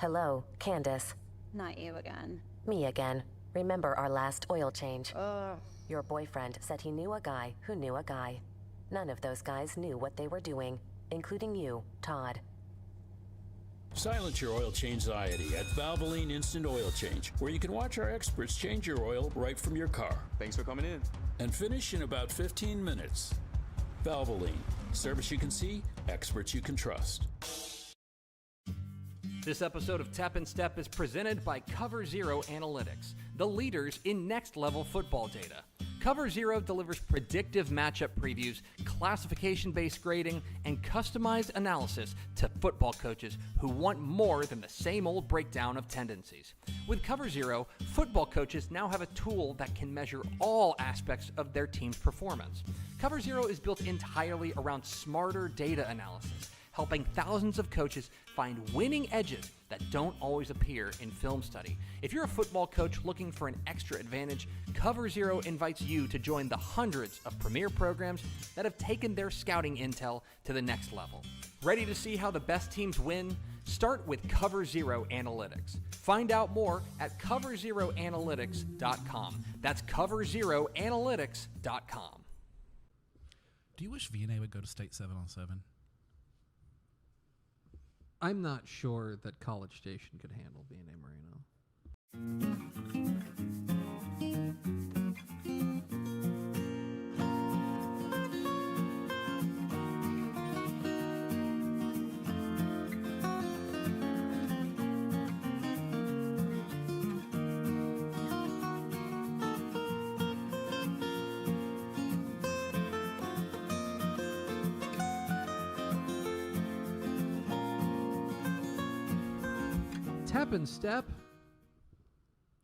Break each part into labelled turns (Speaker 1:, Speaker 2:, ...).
Speaker 1: Hello, Candace.
Speaker 2: Not you again.
Speaker 1: Me again. Remember our last oil change?
Speaker 2: Ugh.
Speaker 1: Your boyfriend said he knew a guy who knew a guy. None of those guys knew what they were doing, including you, Todd.
Speaker 3: Silence your oil change anxiety at Valvoline Instant Oil Change, where you can watch our experts change your oil right from your car.
Speaker 4: Thanks for coming in.
Speaker 3: And finish in about 15 minutes. Valvoline. Service you can see, experts you can trust.
Speaker 5: This episode of Tap and Stepp is presented by Cover Zero Analytics, the leaders in next-level football data. Cover Zero delivers predictive matchup previews, classification-based grading, and customized analysis to football coaches who want more than the same old breakdown of tendencies. With Cover Zero, football coaches now have a tool that can measure all aspects of their team's performance. Cover Zero is built entirely around smarter data analysis, helping thousands of coaches find winning edges that don't always appear in film study. If you're a football coach looking for an extra advantage, Cover Zero invites you to join the hundreds of premier programs that have taken their scouting intel to the next level. Ready to see how the best teams win? Start with Cover Zero Analytics. Find out more at coverzeroanalytics.com. That's coverzeroanalytics.com.
Speaker 6: Do you wish VNA would go to state 7-on-7?
Speaker 7: I'm not sure that College Station could handle VNA Moreno. Tap and Stepp,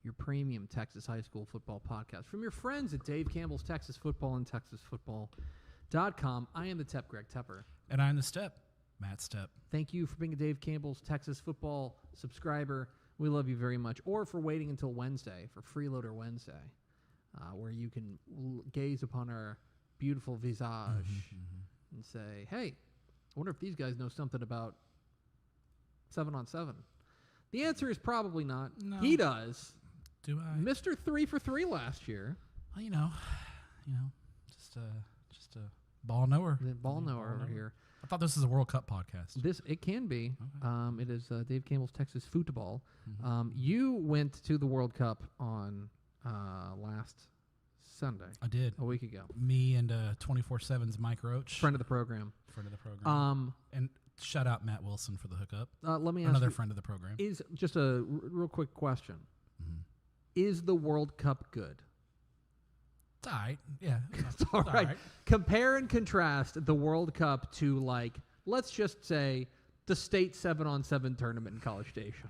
Speaker 7: your premium Texas high school football podcast. From your friends at Dave Campbell's Texas Football and TexasFootball.com, I am the Tep, Greg Tepper.
Speaker 6: And I'm the Stepp, Matt Stepp.
Speaker 7: Thank you for being a Dave Campbell's Texas Football subscriber. We love you very much. Or for waiting until Wednesday, for Freeloader Wednesday, where you can gaze upon our beautiful visage and say, hey, I wonder if these guys know something about 7-on-7. The answer is probably not.
Speaker 6: No.
Speaker 7: He does.
Speaker 6: Do I?
Speaker 7: Mr. 3 for 3 last year.
Speaker 6: Well, just a ball knower.
Speaker 7: The ball knower over here.
Speaker 6: I thought this was a World Cup podcast.
Speaker 7: It can be.
Speaker 6: Okay.
Speaker 7: It is Dave Campbell's Texas Football. You went to the World Cup on last Sunday.
Speaker 6: I did.
Speaker 7: A week ago.
Speaker 6: Me and 24/7's Mike Roach.
Speaker 7: Friend of the program.
Speaker 6: And shout out Matt Wilson for the hookup.
Speaker 7: Let me ask
Speaker 6: another
Speaker 7: you,
Speaker 6: friend of the program.
Speaker 7: Is just a real quick question. Is the World Cup good?
Speaker 6: It's all right. Yeah.
Speaker 7: It's all right. Compare and contrast the World Cup to, like, let's just say the state 7-on-7 tournament in College Station.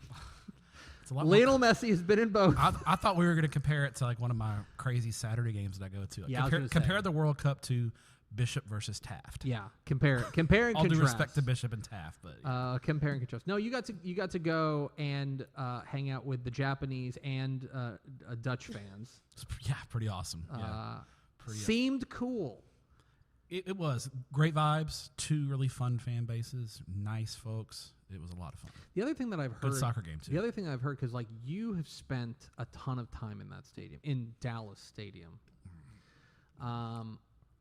Speaker 6: It's a lot
Speaker 7: Lionel Messi has been in both.
Speaker 6: I thought we were going to compare it to like one of my crazy Saturday games that I go to.
Speaker 7: Yeah,
Speaker 6: compare the World Cup to Bishop versus Taft.
Speaker 7: Yeah, compare and contrast.
Speaker 6: All due respect to Bishop and Taft, but
Speaker 7: compare and contrast. No, you got to go and hang out with the Japanese and Dutch fans.
Speaker 6: Yeah, pretty awesome.
Speaker 7: Seemed cool.
Speaker 6: It was great vibes. 2 really fun fan bases. Nice folks. It was a lot of fun.
Speaker 7: The other thing that I've heard,
Speaker 6: good soccer game too.
Speaker 7: The other thing I've heard, because like you have spent a ton of time in that stadium, in Dallas Stadium.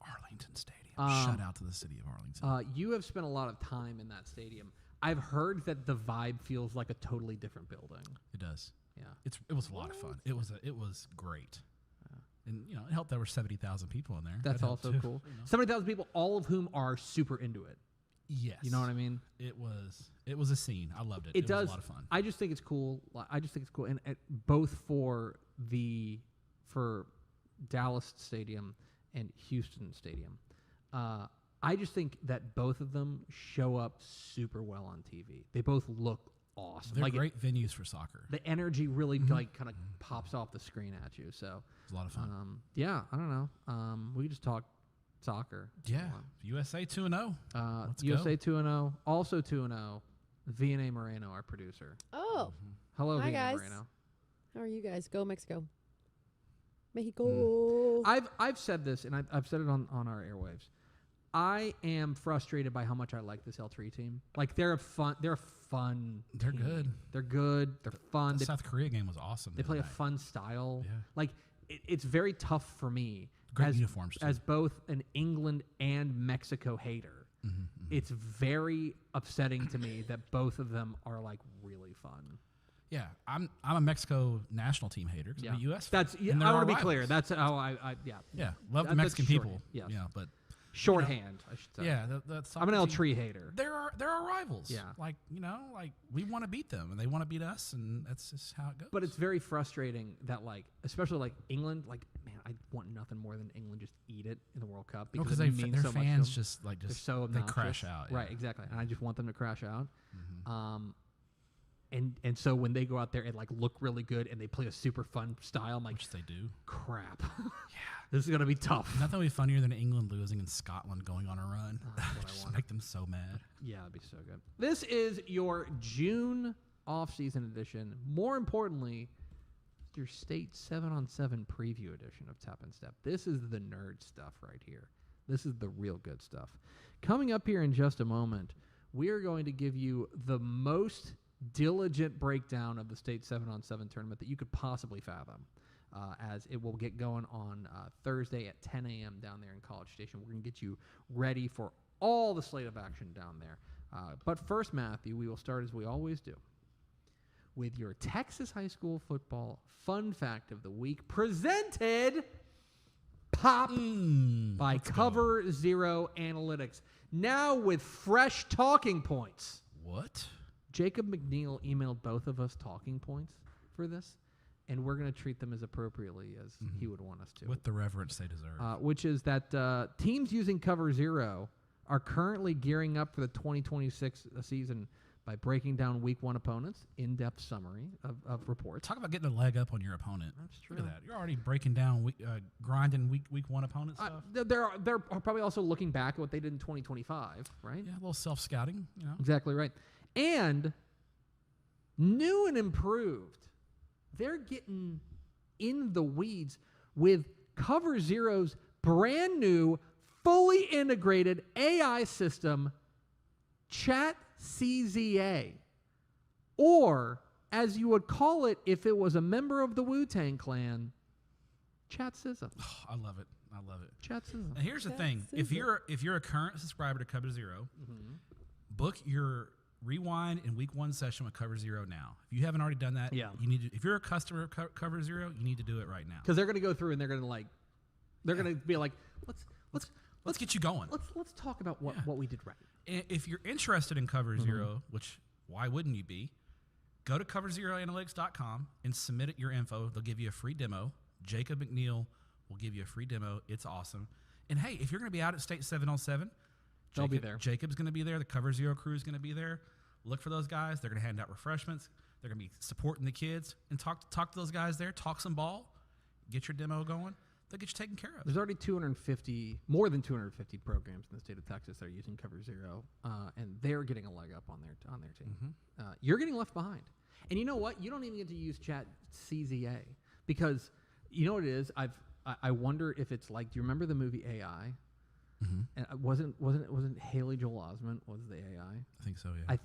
Speaker 6: Arlington Stadium. Shout out to the city of Arlington.
Speaker 7: You have spent a lot of time in that stadium. I've heard that the vibe feels like a totally different building.
Speaker 6: It does.
Speaker 7: Yeah.
Speaker 6: It was a lot of fun. It was great. And it helped there were 70,000 people in there.
Speaker 7: That's also cool. 70,000 people, all of whom are super into it.
Speaker 6: Yes.
Speaker 7: You know what I mean?
Speaker 6: It was a scene. I loved it.
Speaker 7: It does.
Speaker 6: Was a lot of fun.
Speaker 7: I just think it's cool. And both for Dallas Stadium and Houston Stadium. I just think that both of them show up super well on TV. They both look awesome.
Speaker 6: They're great venues for soccer.
Speaker 7: The energy really kind of pops off the screen at you. So
Speaker 6: it's a lot of fun.
Speaker 7: Yeah, I don't know. We could just talk soccer.
Speaker 6: Yeah, USA 2-0. Let's
Speaker 7: USA 2-0. Also 2-0. VNA Moreno, our producer.
Speaker 8: Oh.
Speaker 7: Hello,
Speaker 8: Hi,
Speaker 7: VNA
Speaker 8: guys.
Speaker 7: Moreno.
Speaker 8: How are you guys? Go Mexico. Mexico.
Speaker 7: I've said this, and I've said it on our airwaves. I am frustrated by how much I like this L3 team. Like they're a fun.
Speaker 6: They're
Speaker 7: team.
Speaker 6: good.
Speaker 7: They're good. They're fun.
Speaker 6: The
Speaker 7: They,
Speaker 6: South Korea game was awesome.
Speaker 7: they
Speaker 6: the
Speaker 7: play a
Speaker 6: other night.
Speaker 7: fun style.
Speaker 6: Yeah.
Speaker 7: Like it's very tough for me
Speaker 6: Great
Speaker 7: as,
Speaker 6: uniforms, too.
Speaker 7: as both an England and Mexico hater. It's very upsetting to me that both of them are like really fun.
Speaker 6: Yeah, I'm a Mexico national team hater because I'm a U.S. fan,
Speaker 7: That's. Yeah,
Speaker 6: and
Speaker 7: I
Speaker 6: they're
Speaker 7: want to
Speaker 6: our
Speaker 7: be clear.
Speaker 6: rivals.
Speaker 7: That's how I yeah.
Speaker 6: Yeah, love the
Speaker 7: That's
Speaker 6: Mexican
Speaker 7: shorthand,
Speaker 6: people.
Speaker 7: yes.
Speaker 6: Yeah, but
Speaker 7: Shorthand, I should say.
Speaker 6: yeah, that's
Speaker 7: I'm an El Tree hater.
Speaker 6: They're our rivals.
Speaker 7: Yeah.
Speaker 6: like we want to beat them, and they want to beat us, and that's just how it goes.
Speaker 7: But it's very frustrating that, like, especially like England, like, man, I want nothing more than England just eat it in the World Cup because
Speaker 6: because
Speaker 7: it means
Speaker 6: their
Speaker 7: so much to
Speaker 6: fans
Speaker 7: them.
Speaker 6: just
Speaker 7: They're so
Speaker 6: they
Speaker 7: obnoxious.
Speaker 6: crash out. Yeah.
Speaker 7: Right, exactly. And I just want them to crash out. And so when they go out there and like look really good and they play a super fun style, I'm like,
Speaker 6: Which they do.
Speaker 7: crap. This is gonna be tough.
Speaker 6: Nothing would be funnier than England losing and Scotland going on a run.
Speaker 7: that's what I
Speaker 6: Just
Speaker 7: want.
Speaker 6: make them so mad.
Speaker 7: Yeah, it'd be so good. This is your June off-season edition. More importantly, your state 7-on-7 preview edition of Tap and Step. This is the nerd stuff right here. This is the real good stuff. Coming up here in just a moment, we are going to give you the most diligent breakdown of the state 7-on-7 tournament that you could possibly fathom. As it will get going on Thursday at 10 a.m. down there in College Station. We're going to get you ready for all the slate of action down there. But first, Matthew, we will start as we always do with your Texas high school football fun fact of the week, presented by Cover Zero Analytics. Now with fresh talking points.
Speaker 6: What?
Speaker 7: Jacob McNeil emailed both of us talking points for this, and we're going to treat them as appropriately as he would want us to.
Speaker 6: With the reverence they deserve.
Speaker 7: Which is that teams using Cover Zero are currently gearing up for the 2026 season by breaking down Week 1 opponents, in-depth summary of reports.
Speaker 6: Talk about getting a leg up on your opponent.
Speaker 7: That's true.
Speaker 6: Look at that. You're already breaking down, grinding week 1 opponent stuff.
Speaker 7: They're probably also looking back at what they did in 2025, right?
Speaker 6: Yeah, a little self-scouting, you know.
Speaker 7: Exactly right. And new and improved, they're getting in the weeds with Cover Zero's brand new, fully integrated AI system, ChatCZA. Or, as you would call it if it was a member of the Wu-Tang Clan, ChatSism.
Speaker 6: Oh, I love it.
Speaker 7: ChatSism.
Speaker 6: And here's the thing: if you're a current subscriber to Cover Zero, book your rewind in Week 1 session with Cover Zero now. If you haven't already done that,
Speaker 7: Yeah.
Speaker 6: you need to. If you're a customer of Cover Zero, you need to do it right now.
Speaker 7: Because they're going to go through and they're going to they're going to be like,
Speaker 6: Let's get you going.
Speaker 7: Let's talk about what we did right.
Speaker 6: And if you're interested in Cover Zero, which why wouldn't you be? Go to coverzeroanalytics.com and submit your info. They'll give you a free demo. Jacob McNeil will give you a free demo. It's awesome. And hey, if you're going to be out at State 7-on-7,
Speaker 7: They'll be there.
Speaker 6: Jacob's going to be there. The Cover Zero crew is going to be there. Look for those guys. They're going to hand out refreshments. They're going to be supporting the kids. And talk to those guys there. Talk some ball. Get your demo going. They'll get you taken care of.
Speaker 7: There's already more than 250 programs in the state of Texas that are using Cover Zero, and they're getting a leg up on their team. You're getting left behind. And you know what? You don't even get to use ChatCZA because you know what it is. I wonder if it's like. Do you remember the movie AI? And wasn't Haley Joel Osment was the AI?
Speaker 6: I think so. Yeah.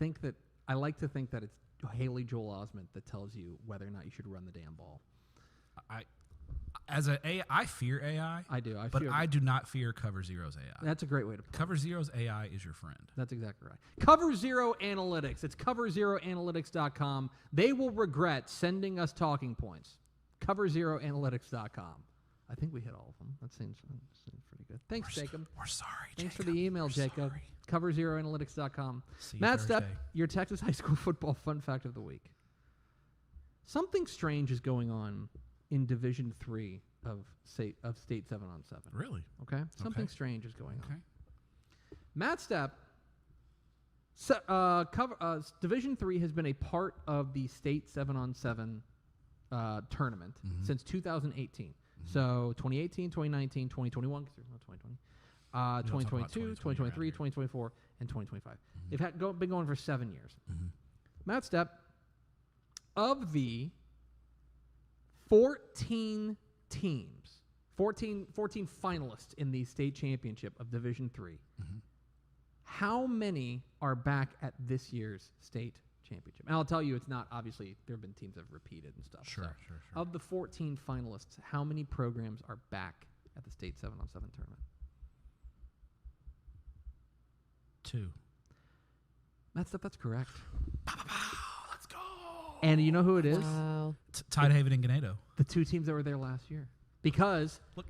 Speaker 7: I like to think that it's Haley Joel Osment that tells you whether or not you should run the damn ball.
Speaker 6: I fear AI.
Speaker 7: I do.
Speaker 6: I do not fear Cover Zero's AI.
Speaker 7: That's a great way to put it.
Speaker 6: Cover Zero's AI is your friend.
Speaker 7: That's exactly right. Cover Zero Analytics. It's coverzeroanalytics.com. They will regret sending us talking points. Coverzeroanalytics.com. I think we hit all of them. That seems pretty good. Thanks, Jacob.
Speaker 6: We're sorry,
Speaker 7: Thanks
Speaker 6: Jacob.
Speaker 7: for the email,
Speaker 6: We're
Speaker 7: Jacob.
Speaker 6: sorry.
Speaker 7: Coverzeroanalytics.com.
Speaker 6: See you
Speaker 7: Matt Stepp,
Speaker 6: Thursday.
Speaker 7: your Texas high school football fun fact of the week. Something strange is going on in Division 3 of State 7-on-7.
Speaker 6: Really?
Speaker 7: Okay? Something
Speaker 6: Okay.
Speaker 7: strange is going on.
Speaker 6: Okay.
Speaker 7: Matt Stepp, Division 3 has been a part of the State 7-on-7 tournament since 2018. So 2018, 2019, 2021, because there's no 2020,
Speaker 6: talk about
Speaker 7: 2022,
Speaker 6: 2020 around
Speaker 7: 2023,
Speaker 6: here.
Speaker 7: 2024, and 2025. They've been going for 7 years. Matt Stepp, of the 14 teams, 14 finalists in the state championship of Division 3, how many are back at this year's state championship. And I'll tell you, it's not, obviously, there have been teams that have repeated and stuff.
Speaker 6: Sure.
Speaker 7: Of the 14 finalists, how many programs are back at the state 7-on-7 tournament?
Speaker 6: 2.
Speaker 7: That's correct.
Speaker 6: Let's go.
Speaker 7: And you know who it is?
Speaker 8: Wow.
Speaker 6: Tidehaven and Ganado.
Speaker 7: The 2 teams that were there last year. Because
Speaker 6: Look.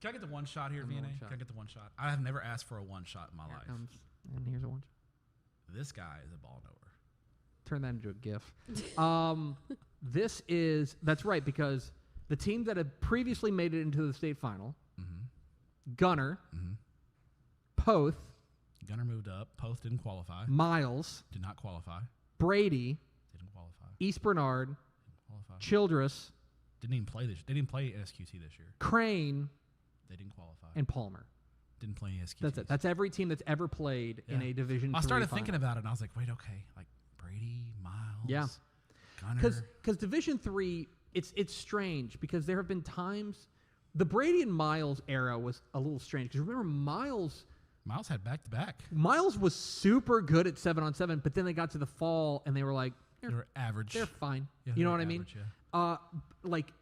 Speaker 6: Can I get the one shot here,
Speaker 7: Give me
Speaker 6: VNA?
Speaker 7: one shot.
Speaker 6: Can I get the one shot? I have never asked for a one shot in my
Speaker 7: here
Speaker 6: life.
Speaker 7: it comes, and here's a one.
Speaker 6: This guy is a ball knower.
Speaker 7: Turn that into a GIF. That's right, because the teams that had previously made it into the state final, Gunner, Poth,
Speaker 6: Gunner moved up. Poth didn't qualify.
Speaker 7: Miles,
Speaker 6: Did not qualify.
Speaker 7: Brady,
Speaker 6: Didn't qualify.
Speaker 7: East Bernard,
Speaker 6: Didn't qualify.
Speaker 7: Childress,
Speaker 6: Didn't even play this. They didn't play SQT this year.
Speaker 7: Crane,
Speaker 6: They didn't qualify.
Speaker 7: and Palmer.
Speaker 6: Didn't play SQT.
Speaker 7: That's it. That's every team that's ever played in
Speaker 6: Yeah.
Speaker 7: a Division
Speaker 6: I
Speaker 7: III
Speaker 6: started
Speaker 7: final.
Speaker 6: thinking about it, and I was like, wait, okay, like Brady, Miles,
Speaker 7: Yeah.
Speaker 6: Gunner.
Speaker 7: Because Division III, it's strange because there have been times, the Brady and Miles era was a little strange because remember Miles
Speaker 6: had back-to-back.
Speaker 7: was super good at 7-on-7, but then they got to the fall and they were like,
Speaker 6: They were average.
Speaker 7: they're fine.
Speaker 6: Yeah,
Speaker 7: you know
Speaker 6: they
Speaker 7: what
Speaker 6: were
Speaker 7: I mean?
Speaker 6: average, yeah.
Speaker 7: Like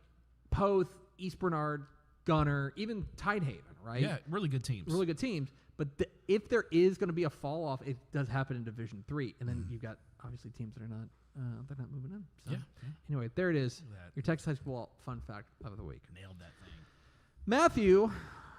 Speaker 7: Poth, East Bernard, Gunner, even Tidehaven, right?
Speaker 6: Yeah, really good teams.
Speaker 7: Really good teams. But if there is going to be a fall off, it does happen in Division III, and then you've got obviously teams that are not moving in. So
Speaker 6: Yeah.
Speaker 7: anyway, there it is.
Speaker 6: Look at that.
Speaker 7: Your Texas high school fun fact of the week.
Speaker 6: Nailed that thing.
Speaker 7: Matthew,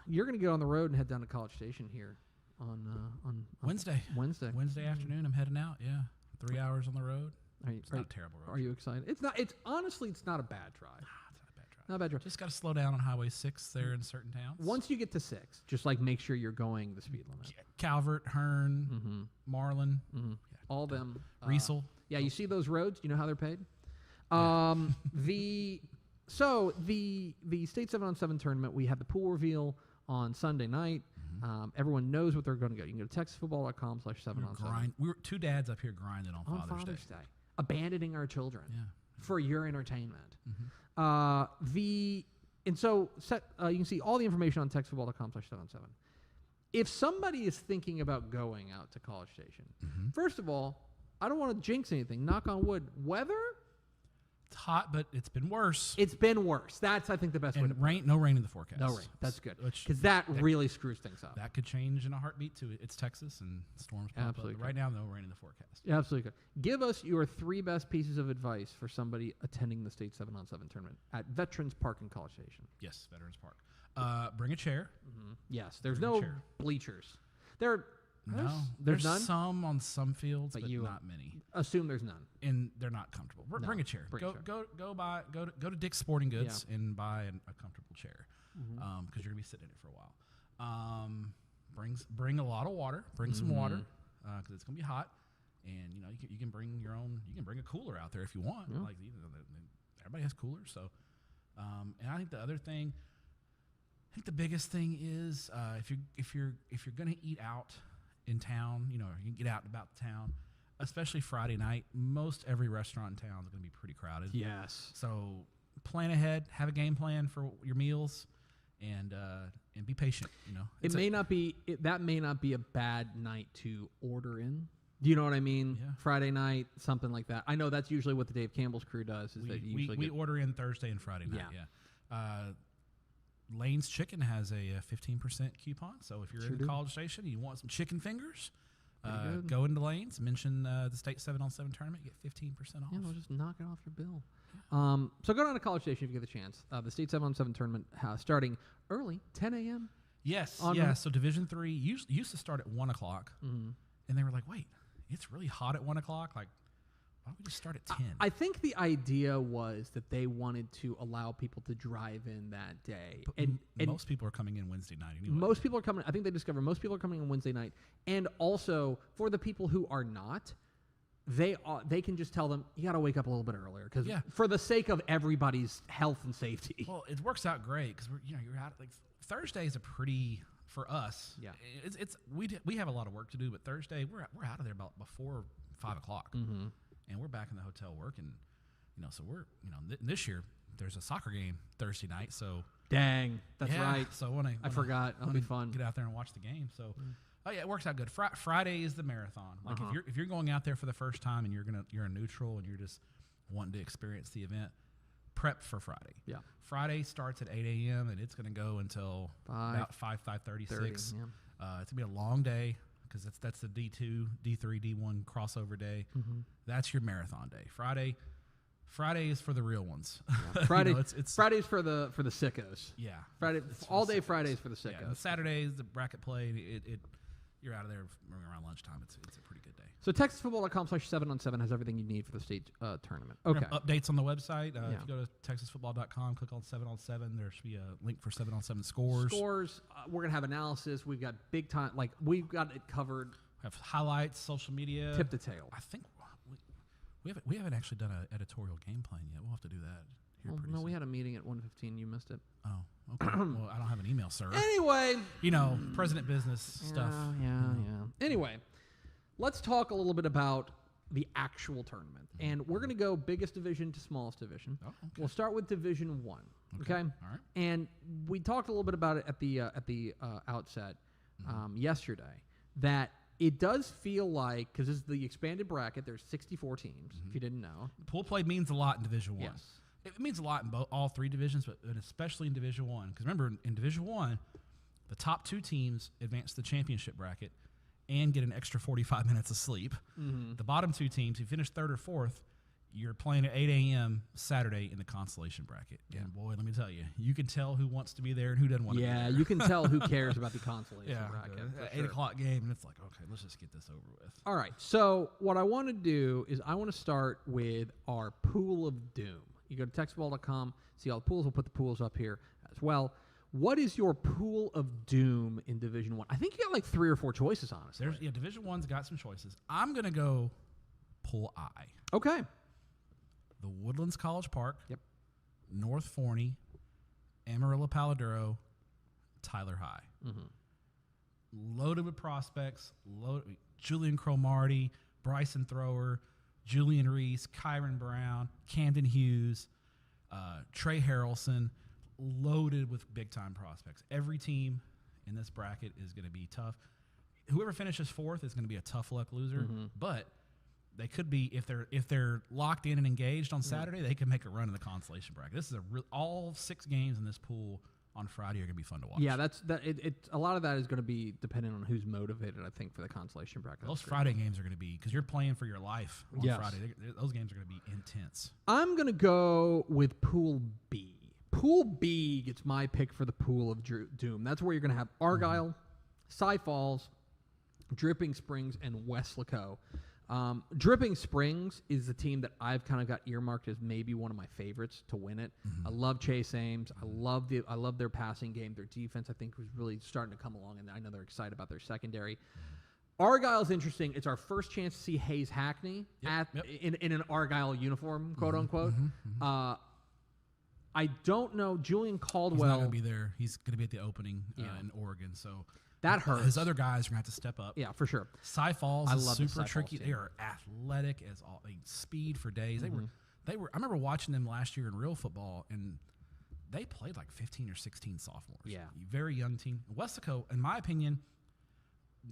Speaker 7: you're going to get on the road and head down to College Station here on
Speaker 6: Wednesday.
Speaker 7: Wednesday.
Speaker 6: Wednesday afternoon, I'm heading out. Yeah, 3 hours on the road. It's not a terrible road.
Speaker 7: Are you excited? It's not. It's honestly, it's not a bad drive.
Speaker 6: It's not a bad drive.
Speaker 7: Not a bad drive.
Speaker 6: Just got to slow down on Highway 6 there in certain towns.
Speaker 7: Once you get to 6, just like make sure you're going the speed limit.
Speaker 6: Calvert, Hearn, Marlin,
Speaker 7: All them.
Speaker 6: Riesel.
Speaker 7: Yeah, you see those roads? You know how they're paid? The state 7-on-7 tournament, we have the pool reveal on Sunday night. Everyone knows what they're going to go. You can go to texasfootball.com/7on7.
Speaker 6: We were 2 dads up here grinding on Father's Day.
Speaker 7: Abandoning our children for your entertainment.
Speaker 6: Mm-hmm.
Speaker 7: You can see all the information on texasfootball.com/7on7. If somebody is thinking about going out to College Station, first of all, I don't want to jinx anything. Knock on wood. Weather?
Speaker 6: It's hot, but it's been worse.
Speaker 7: It's been worse. That's, I think, the best way to
Speaker 6: And
Speaker 7: put it.
Speaker 6: no rain in the forecast.
Speaker 7: No rain. That's good.
Speaker 6: Which
Speaker 7: Because that really screws things up.
Speaker 6: that could change in a heartbeat too. It's Texas and storms pop
Speaker 7: Absolutely
Speaker 6: up.
Speaker 7: could.
Speaker 6: But right now, no rain in the forecast.
Speaker 7: Yeah, absolutely good. Give us your 3 best pieces of advice for somebody attending the state 7-on-7 tournament at Veterans Park in College Station.
Speaker 6: Yes, Veterans Park. Bring a chair.
Speaker 7: Yes, there's
Speaker 6: Bring a
Speaker 7: no
Speaker 6: chair.
Speaker 7: bleachers.
Speaker 6: No,
Speaker 7: there's none.
Speaker 6: some on some fields, but
Speaker 7: you
Speaker 6: not many.
Speaker 7: Assume there's none.
Speaker 6: And they're not comfortable.
Speaker 7: No,
Speaker 6: Bring a chair.
Speaker 7: bring a chair.
Speaker 6: Go to Dick's Sporting Goods and buy a comfortable chair, because you're gonna be sitting in it for a while. Bring a lot of water. Bring some water, because it's gonna be hot. And you can bring your own. You can bring a cooler out there if you want.
Speaker 7: Yeah.
Speaker 6: Like everybody has coolers. So, and I think the other thing. I think the biggest thing is if you're gonna eat out in town, you can get out and about the town, especially Friday night. Most every restaurant in town is going to be pretty crowded.
Speaker 7: Yes.
Speaker 6: So plan ahead, have a game plan for your meals, and be patient.
Speaker 7: It may not be a bad night to order in. Do you know what I mean?
Speaker 6: Yeah.
Speaker 7: Friday night, something like that. I know that's usually what the Dave Campbell's crew does. Is that you usually
Speaker 6: we
Speaker 7: get
Speaker 6: order in Thursday and Friday night. Yeah. Lane's Chicken has a 15% coupon. So if you're in the College Station and you want some chicken fingers, go into Lane's, mention the State 7-on-7 tournament, get 15% off.
Speaker 7: Yeah, we'll just knock it off your bill. So go down to College Station if you get the chance. The State 7-on-7 tournament starting early, 10 a.m.
Speaker 6: Yes.
Speaker 7: On
Speaker 6: Yeah.
Speaker 7: the-
Speaker 6: So Division III used to start at 1 o'clock, and they were like, "Wait, it's really hot at 1 o'clock. Like, why don't we just start at 10?"
Speaker 7: I think the idea was that they wanted to allow people to drive in that day.
Speaker 6: But
Speaker 7: And
Speaker 6: most people are coming in Wednesday night anyway.
Speaker 7: most people are coming. I think they discovered most people are coming on Wednesday night. And also for the people who are not, they can just tell them you got to wake up a little bit earlier because for the sake of everybody's health and safety.
Speaker 6: Well, it works out great because you're out. Like Thursday is a pretty for us.
Speaker 7: Yeah.
Speaker 6: We have a lot of work to do, but Thursday we're out of there about before 5 o'clock. And we're back in the hotel working, so we're, this year there's a soccer game Thursday night. So
Speaker 7: Dang, that's right.
Speaker 6: So I
Speaker 7: forgot. It'll be fun.
Speaker 6: Get out there and watch the game. So Oh yeah, it works out good. Friday is the marathon. Like if you're going out there for the first time and you're a neutral and you're just wanting to experience the event, prep for Friday.
Speaker 7: Yeah.
Speaker 6: Friday starts at 8 a.m. and it's going to go until about 5:36.
Speaker 7: Yeah.
Speaker 6: It's going to be a long day because that's the D2, D3, D1 crossover day. That's your marathon day. Friday is for the real ones.
Speaker 7: Yeah. Friday,
Speaker 6: it's
Speaker 7: Friday's for the sickos.
Speaker 6: Yeah.
Speaker 7: Friday, all day Fridays for the sickos.
Speaker 6: Yeah, Saturday is the bracket play. You're out of there around lunchtime. It's a pretty good day.
Speaker 7: So TexasFootball.com/7on7 has everything you need for the state tournament. Okay.
Speaker 6: Updates on the website. If you go to TexasFootball.com, click on 7on7. There should be a link for 7on7 scores.
Speaker 7: We're gonna have analysis. We've got big time. Like we've got it covered.
Speaker 6: We have highlights, social media,
Speaker 7: tip to tail.
Speaker 6: I think we haven't actually done an editorial game plan yet. We'll have to do that.
Speaker 7: No, we had a meeting at 1:15. You missed it.
Speaker 6: Oh, okay. Well, I don't have an email, sir.
Speaker 7: Anyway,
Speaker 6: president business stuff.
Speaker 7: Yeah. Anyway, let's talk a little bit about the actual tournament, and we're going to go biggest division to smallest division.
Speaker 6: Oh, okay.
Speaker 7: We'll start with Division 1. Okay.
Speaker 6: All right.
Speaker 7: And we talked a little bit about it at the outset yesterday. That it does feel like, because this is the expanded bracket, there's 64 teams. If you didn't know,
Speaker 6: Pool play means a lot in Division 1.
Speaker 7: Yes.
Speaker 6: It means a lot in all three divisions, but especially in Division 1. Because remember, in Division 1, the top 2 teams advance to the championship bracket and get an extra 45 minutes of sleep. The bottom 2 teams, who finish 3rd or 4th, you're playing at 8 a.m. Saturday in the consolation bracket. Yeah. And boy, let me tell you, you can tell who wants to be there and who doesn't want to be there.
Speaker 7: Yeah, you can tell who cares about the consolation bracket.
Speaker 6: At 8 o'clock game, and it's like, okay, let's just get this over with.
Speaker 7: All right, so what I want to do is I want to start with our pool of doom. You go to textball.com, see all the pools. We'll put the pools up here as well. What is your pool of doom in Division 1? I think you got like 3 or 4 choices, honestly.
Speaker 6: Division 1's got some choices. I'm going to go Pool I.
Speaker 7: Okay.
Speaker 6: The Woodlands College Park.
Speaker 7: Yep.
Speaker 6: North Forney, Amarillo Paladuro, Tyler High. Loaded with prospects. Julian Cromartie, Bryson Thrower, Julian Reese, Kyron Brown, Camden Hughes, Trey Harrelson, loaded with big-time prospects. Every team in this bracket is going to be tough. Whoever finishes 4th is going to be a tough luck loser, but they could be, if they're locked in and engaged on Saturday, they can make a run in the consolation bracket. This is all 6 games in this pool on Friday are going to be fun to watch.
Speaker 7: Yeah, a lot of that is going to be dependent on who's motivated, I think, for the consolation bracket.
Speaker 6: Those Friday games are going to be, because you're playing for your life on Friday. Those games are going to be intense.
Speaker 7: I'm going to go with Pool B. Pool B gets my pick for the pool of doom. That's where you're going to have Argyle, Cy Falls, Dripping Springs, and Weslaco. Dripping Springs is the team that I've kind of got earmarked as maybe one of my favorites to win it. I love Chase Ames. I love their passing game. Their defense, I think, was really starting to come along, and I know they're excited about their secondary. Argyle's interesting. It's our first chance to see Hayes Hackney in an Argyle uniform, quote unquote. I don't know. Julian Caldwell.
Speaker 6: He's not going to be there. He's going to be at the opening in Oregon, so
Speaker 7: that hurts.
Speaker 6: His other guys are going to have to step up.
Speaker 7: Yeah, for sure.
Speaker 6: Cy Falls is super tricky. They are athletic as all. Speed for days. They were. I remember watching them last year in real football, and they played like 15 or 16 sophomores.
Speaker 7: Yeah,
Speaker 6: very young team. Weslaco, in my opinion,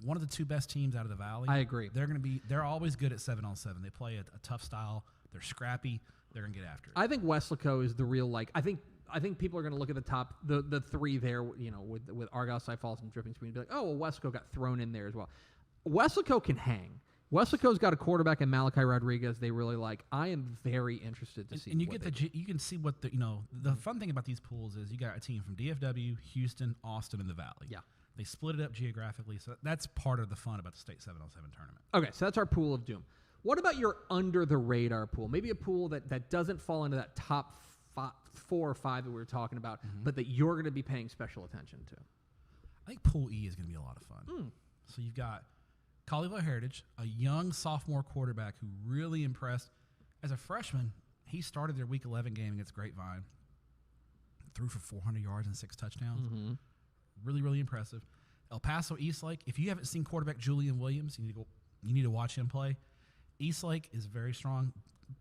Speaker 6: one of the 2 best teams out of the Valley.
Speaker 7: I agree.
Speaker 6: They're always good at 7-on-7. They play a tough style. They're scrappy. They're going to get after it.
Speaker 7: I think Weslaco is the real, I think people are going to look at the top, the 3 there, with Argyle, Cy Falls, and Dripping Springs, and be like, oh, well, Weslaco got thrown in there as well. Weslaco can hang. Weslaco's got a quarterback in Malachi Rodriguez they really like. I am very interested to see.
Speaker 6: And you can see what the fun thing about these pools is you got a team from DFW, Houston, Austin, and the Valley. Yeah. They split it up geographically, so that's part of the fun about the state 7-on-7 tournament.
Speaker 7: Okay, so that's our pool of doom. What about your under-the-radar pool? Maybe a pool that doesn't fall into that top 4 or 5 that we were talking about, but that you're going to be paying special attention to.
Speaker 6: I think Pool E is going to be a lot of fun. So you've got Colleyville Heritage, a young sophomore quarterback who really impressed. As a freshman, he started their Week 11 game against Grapevine, threw for 400 yards and 6 touchdowns. Really, really impressive. El Paso Eastlake, if you haven't seen quarterback Julian Williams, you need to watch him play. Eastlake is very strong.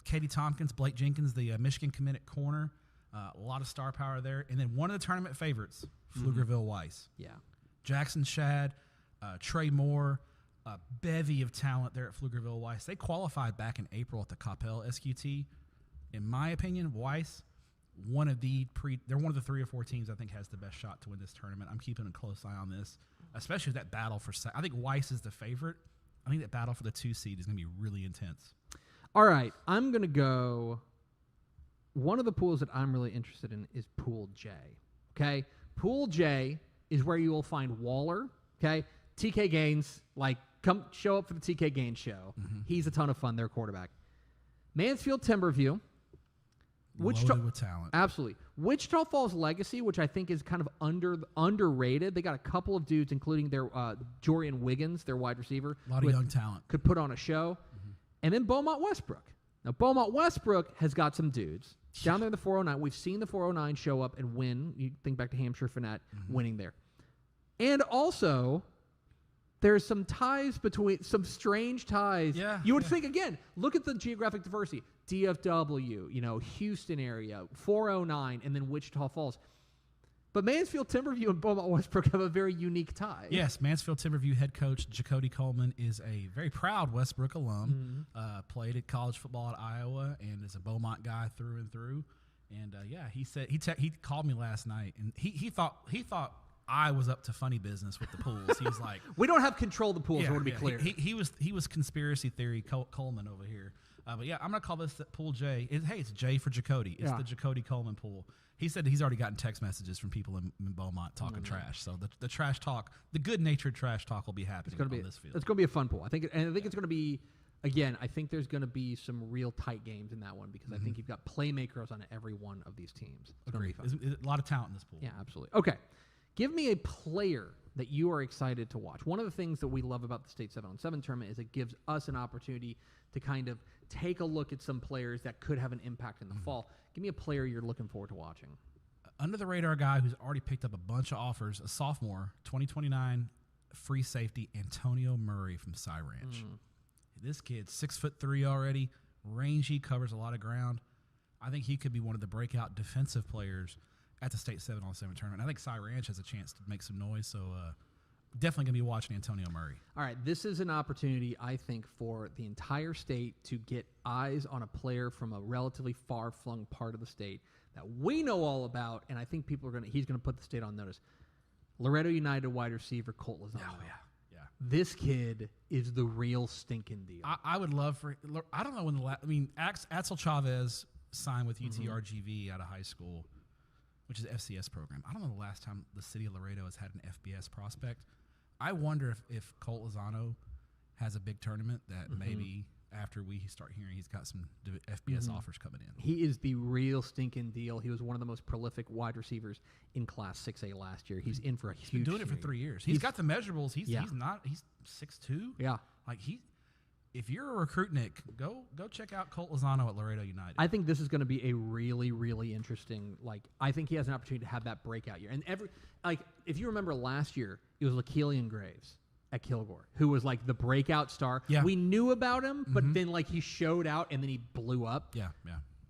Speaker 6: Katie Tompkins, Blake Jenkins, the Michigan commit at corner. A lot of star power there. And then one of the tournament favorites, Pflugerville Weiss.
Speaker 7: Yeah.
Speaker 6: Jackson Shad, Trey Moore, a bevy of talent there at Pflugerville Weiss. They qualified back in April at the Coppell SQT. In my opinion, Weiss, they're one of the 3 or 4 teams I think has the best shot to win this tournament. I'm keeping a close eye on this, especially that battle for. I think Weiss is the favorite. I think that battle for the 2 seed is going to be really intense.
Speaker 7: All right, I'm going to go. One of the pools that I'm really interested in is Pool J. Okay, Pool J is where you will find Waller. Okay, TK Gaines, come show up for the TK Gaines show. Mm-hmm. He's a ton of fun. Their quarterback. Mansfield Timberview.
Speaker 6: Loaded with talent.
Speaker 7: Absolutely. Wichita Falls Legacy, which I think is kind of underrated. They got a couple of dudes, including their Jorian Wiggins, their wide receiver.
Speaker 6: A lot of young talent.
Speaker 7: Could put on a show. Mm-hmm. And then Beaumont Westbrook. Now, Beaumont Westbrook has got some dudes. Down there in the 409, we've seen the 409 show up and win. You think back to Hampshire Finette winning there. And also, there's some ties between, some strange ties.
Speaker 6: Yeah.
Speaker 7: You would think, again, look at the geographic diversity. DFW, Houston area, 409, and then Wichita Falls. But Mansfield Timberview and Beaumont Westbrook have a very unique tie.
Speaker 6: Yes, Mansfield Timberview head coach Jacody Coleman is a very proud Westbrook alum. Played at college football at Iowa and is a Beaumont guy through and through. And he said he called me last night and he thought I was up to funny business with the pools. He was like,
Speaker 7: we don't have control of the pools. I want to be clear.
Speaker 6: He was conspiracy theory Coleman over here. But yeah, I'm gonna call this Pool J. It's J for Jacody. It's the Jacody Coleman pool. He said he's already gotten text messages from people in Beaumont talking trash. So the trash talk, the good-natured trash talk, will be happening on this field.
Speaker 7: It's going to be a fun pool. I think it's going to be. Again, I think there's going to be some real tight games in that one because I think you've got playmakers on every one of these teams. It's going to be fun.
Speaker 6: There's a lot of talent in this pool.
Speaker 7: Yeah, absolutely. Okay, give me a player that you are excited to watch. One of the things that we love about the State 7-on-7 tournament is it gives us an opportunity to kind of take a look at some players that could have an impact in the fall. Give me a player you're looking forward to watching.
Speaker 6: Under the radar guy who's already picked up a bunch of offers, a sophomore, 2029 free safety, Antonio Murray from Cy Ranch. This kid's 6'3" already, rangy, covers a lot of ground. I think he could be one of the breakout defensive players at the State 7-on-7 tournament. I think Cy Ranch has a chance to make some noise, so definitely going to be watching Antonio Murray.
Speaker 7: All right, this is an opportunity, I think, for the entire state to get eyes on a player from a relatively far-flung part of the state that we know all about, and I think he's going to put the state on notice. Loretto United wide receiver Colt Lozano.
Speaker 6: Oh, yeah.
Speaker 7: This kid is the real stinking deal.
Speaker 6: I would love for – I don't know when Axel Chavez signed with UTRGV out of high school, which is an FCS program. I don't know the last time the city of Laredo has had an FBS prospect. I wonder if Colt Lozano has a big tournament that maybe after we start hearing he's got some FBS offers coming in.
Speaker 7: He is the real stinking deal. He was one of the most prolific wide receivers in Class 6A last year. He's in for a huge
Speaker 6: He's been doing it for 3 years. He's got the measurables. He's 6'2".
Speaker 7: Yeah.
Speaker 6: If you're a recruit, Nick, go check out Colt Lozano at Laredo United.
Speaker 7: I think this is going to be a really, really interesting. I think he has an opportunity to have that breakout year. And if you remember last year, it was LaKelian Graves at Kilgore, who was the breakout star.
Speaker 6: Yeah.
Speaker 7: We knew about him, but then he showed out and then he blew up.
Speaker 6: Yeah.